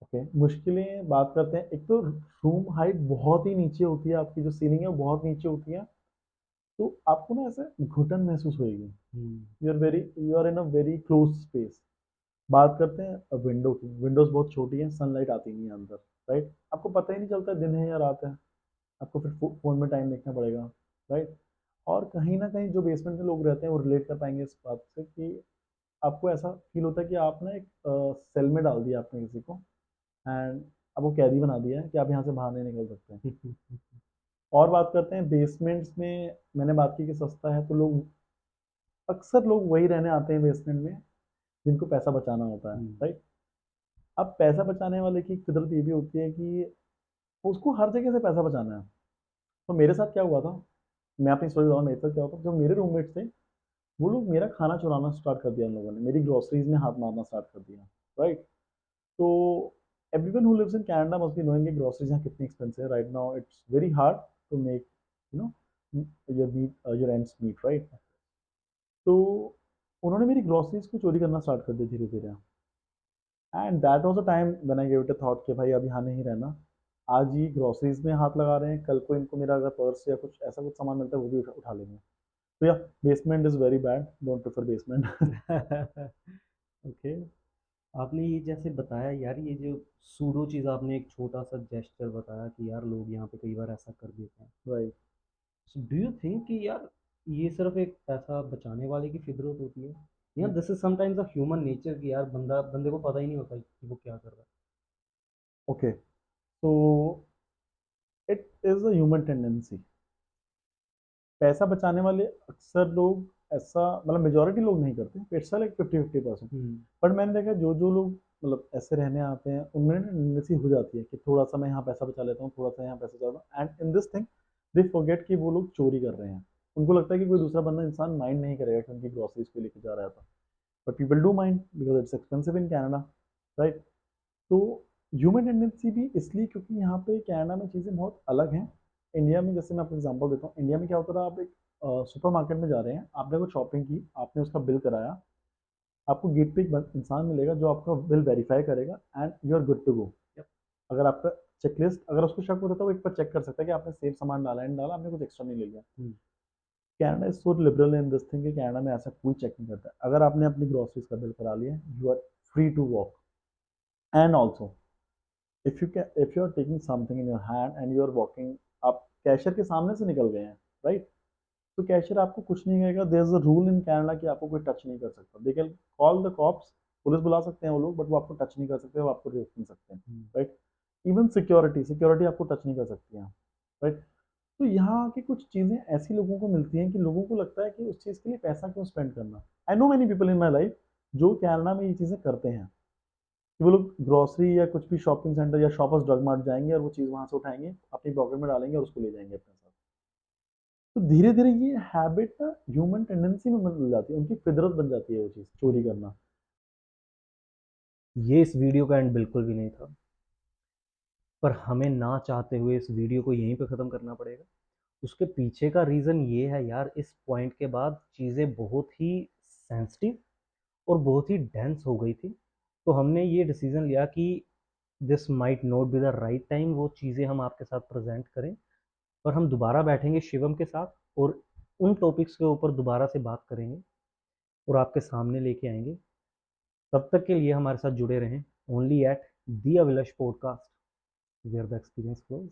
ओके, मुश्किलें बात करते हैं। एक तो रूम हाइट बहुत ही नीचे होती है, आपकी जो सीलिंग है वो बहुत नीचे होती है, तो आपको ना ऐसे घुटन महसूस होएगी। Hmm. You are in a very close space. बात करते हैं विंडो की, विंडोज बहुत छोटी हैं, सनलाइट आती नहीं है अंदर, राइट। आपको पता ही नहीं चलता दिन है या रात है, आपको फिर फोन में टाइम देखना पड़ेगा, राइट। और कहीं ना कहीं जो बेसमेंट में लोग रहते हैं वो रिलेट कर पाएंगे इस बात से कि आपको ऐसा फील होता है कि आप ना एक सेल में डाल दिया आपने किसी को, एंड आपको कैदी बना दिया है कि आप यहाँ से बाहर नहीं निकल सकते हैं। और बात करते हैं बेसमेंट्स में, मैंने बात की कि सस्ता है, तो लोग अक्सर लोग वही रहने आते हैं बेसमेंट में जिनको पैसा बचाना होता है, हम्म। राइट। अब पैसा बचाने वाले की फितरत ये भी होती है कि उसको हर जगह से पैसा बचाना है। तो मेरे साथ क्या हुआ था, मैं अपनी स्टोरी बताऊँ, मेरे साथ क्या हुआ था, जो मेरे रूममेट थे वो लोग मेरा खाना चुराना स्टार्ट कर दिया, उन लोगों ने मेरी ग्रोसरीज में हाथ मारना स्टार्ट कर दिया, राइट। तो everyone who lives in Canada must be knowing कि ग्रोसरीज यहाँ कितनी एक्सपेंसिव है। Right now it's very hard to make you know your ends meet, right. तो उन्होंने मेरी ग्रोसरीज को चोरी करना स्टार्ट कर दिया धीरे धीरे, and that was a time when I give it a thought कि भाई अब यहाँ नहीं रहना। आज ही ग्रोसरीज में हाथ लगा रहे हैं, कल को इनको मेरा अगर पर्स या कुछ ऐसा कुछ सामान मिलता है वो भी उठा लेंगे। तो या basement is very bad, don't prefer basement. Okay. आपने ये जैसे बताया यार, ये जो सूडो चीज़ आपने एक छोटा सा जेस्चर बताया कि यार लोग यहाँ पे कई बार ऐसा कर देते हैं। Right. So do you think कि यार ये सिर्फ एक पैसा बचाने वाले की फितरत होती है, या this is sometimes a human nature कि यार बंदे को पता ही नहीं होता कि वो क्या कर रहा ओके, तो it is a human tendency. पैसा बचाने वाले अक्सर लोग ऐसा, मतलब मेजोरिटी लोग नहीं करते, इट्स लाइक 50-50%। है? बट मैंने देखा जो लोग मतलब ऐसे रहने आते हैं उनमें ना टेंडेंसी हो जाती है कि थोड़ा सा मैं यहाँ पैसा बचा लेता हूँ, थोड़ा सा यहाँ पैसा बचा लेता हूँ, and in this thing they forget कि वो लोग चोरी कर रहे हैं। उनको लगता है कि कोई दूसरा बंदा इंसान माइंड नहीं करेगा कि उनकी ग्रोसरीज को लेके जा रहा था, but people do mind because it's expensive in Canada, right. तो ह्यूमन टेंडेंसी भी इसलिए क्योंकि यहाँ पे कनाडा में चीज़ें बहुत अलग हैं। इंडिया में जैसे मैं आपको एग्जांपल देता हूँ, इंडिया में क्या होता था, आप एक सुपरमार्केट में जा रहे हैं, आपने कुछ शॉपिंग की, आपने उसका बिल कराया, आपको गेट पे एक इंसान मिलेगा जो आपका बिल वेरीफाई करेगा and you are good to go. अगर आपका चेकलिस्ट, अगर उसको शक होता है तो वो एक बार चेक कर सकता है कि आपने सेफ सामान डाला है, नहीं डाला, आपने कुछ एक्स्ट्रा नहीं ले लिया। Canada is so liberal in this thing कि कनाडा में ऐसा कोई चेक नहीं करता। अगर आपने अपनी ग्रोसरीज का बिल करा लिया, you are free to walk. And also if you are taking something in your hand and you are walking, आप कैशियर के सामने से निकल गए हैं, राइट, तो कैशियर आपको कुछ नहीं कहेगा। There is a rule in Canada कि आपको कोई टच नहीं कर सकता। They can call the cops, police बुला सकते हैं वो लोग, बट वो आपको टच नहीं कर सकते, वो आपको रोक नहीं सकते हैं, राइट। इवन सिक्योरिटी आपको टच नहीं कर सकती है, राइट। तो यहाँ की कुछ चीज़ें ऐसी लोगों को मिलती हैं कि लोगों को लगता है कि उस चीज़ के लिए पैसा क्यों स्पेंड करना। I know many people in my life जो कनाडा में ये चीज़ें करते हैं कि वो लोग ग्रोसरी या कुछ भी शॉपिंग सेंटर या शॉपर्स ड्रग मार्ट जाएंगे और वो चीज़ वहाँ से उठाएंगे, अपनी पॉकेट में डालेंगे और उसको ले जाएंगे अपने साथ। तो धीरे धीरे ये हैबिट ना ह्यूमन टेंडेंसी में बदल जाती है, उनकी फितरत बन जाती है वो चीज़ चोरी करना। ये इस वीडियो का एंड बिल्कुल भी नहीं था, पर हमें ना चाहते हुए इस वीडियो को यहीं पे ख़त्म करना पड़ेगा। उसके पीछे का रीज़न ये है यार, इस पॉइंट के बाद चीज़ें बहुत ही सेंसिटिव और बहुत ही डेंस हो गई थी। तो हमने ये डिसीज़न लिया कि this might not be the right time वो चीज़ें हम आपके साथ प्रेजेंट करें, पर हम दोबारा बैठेंगे शिवम के साथ और उन टॉपिक्स के ऊपर दोबारा से बात करेंगे और आपके सामने लेके आएंगे। तब तक के लिए हमारे साथ जुड़े रहें only at the Abhilash podcast, where the experience flows.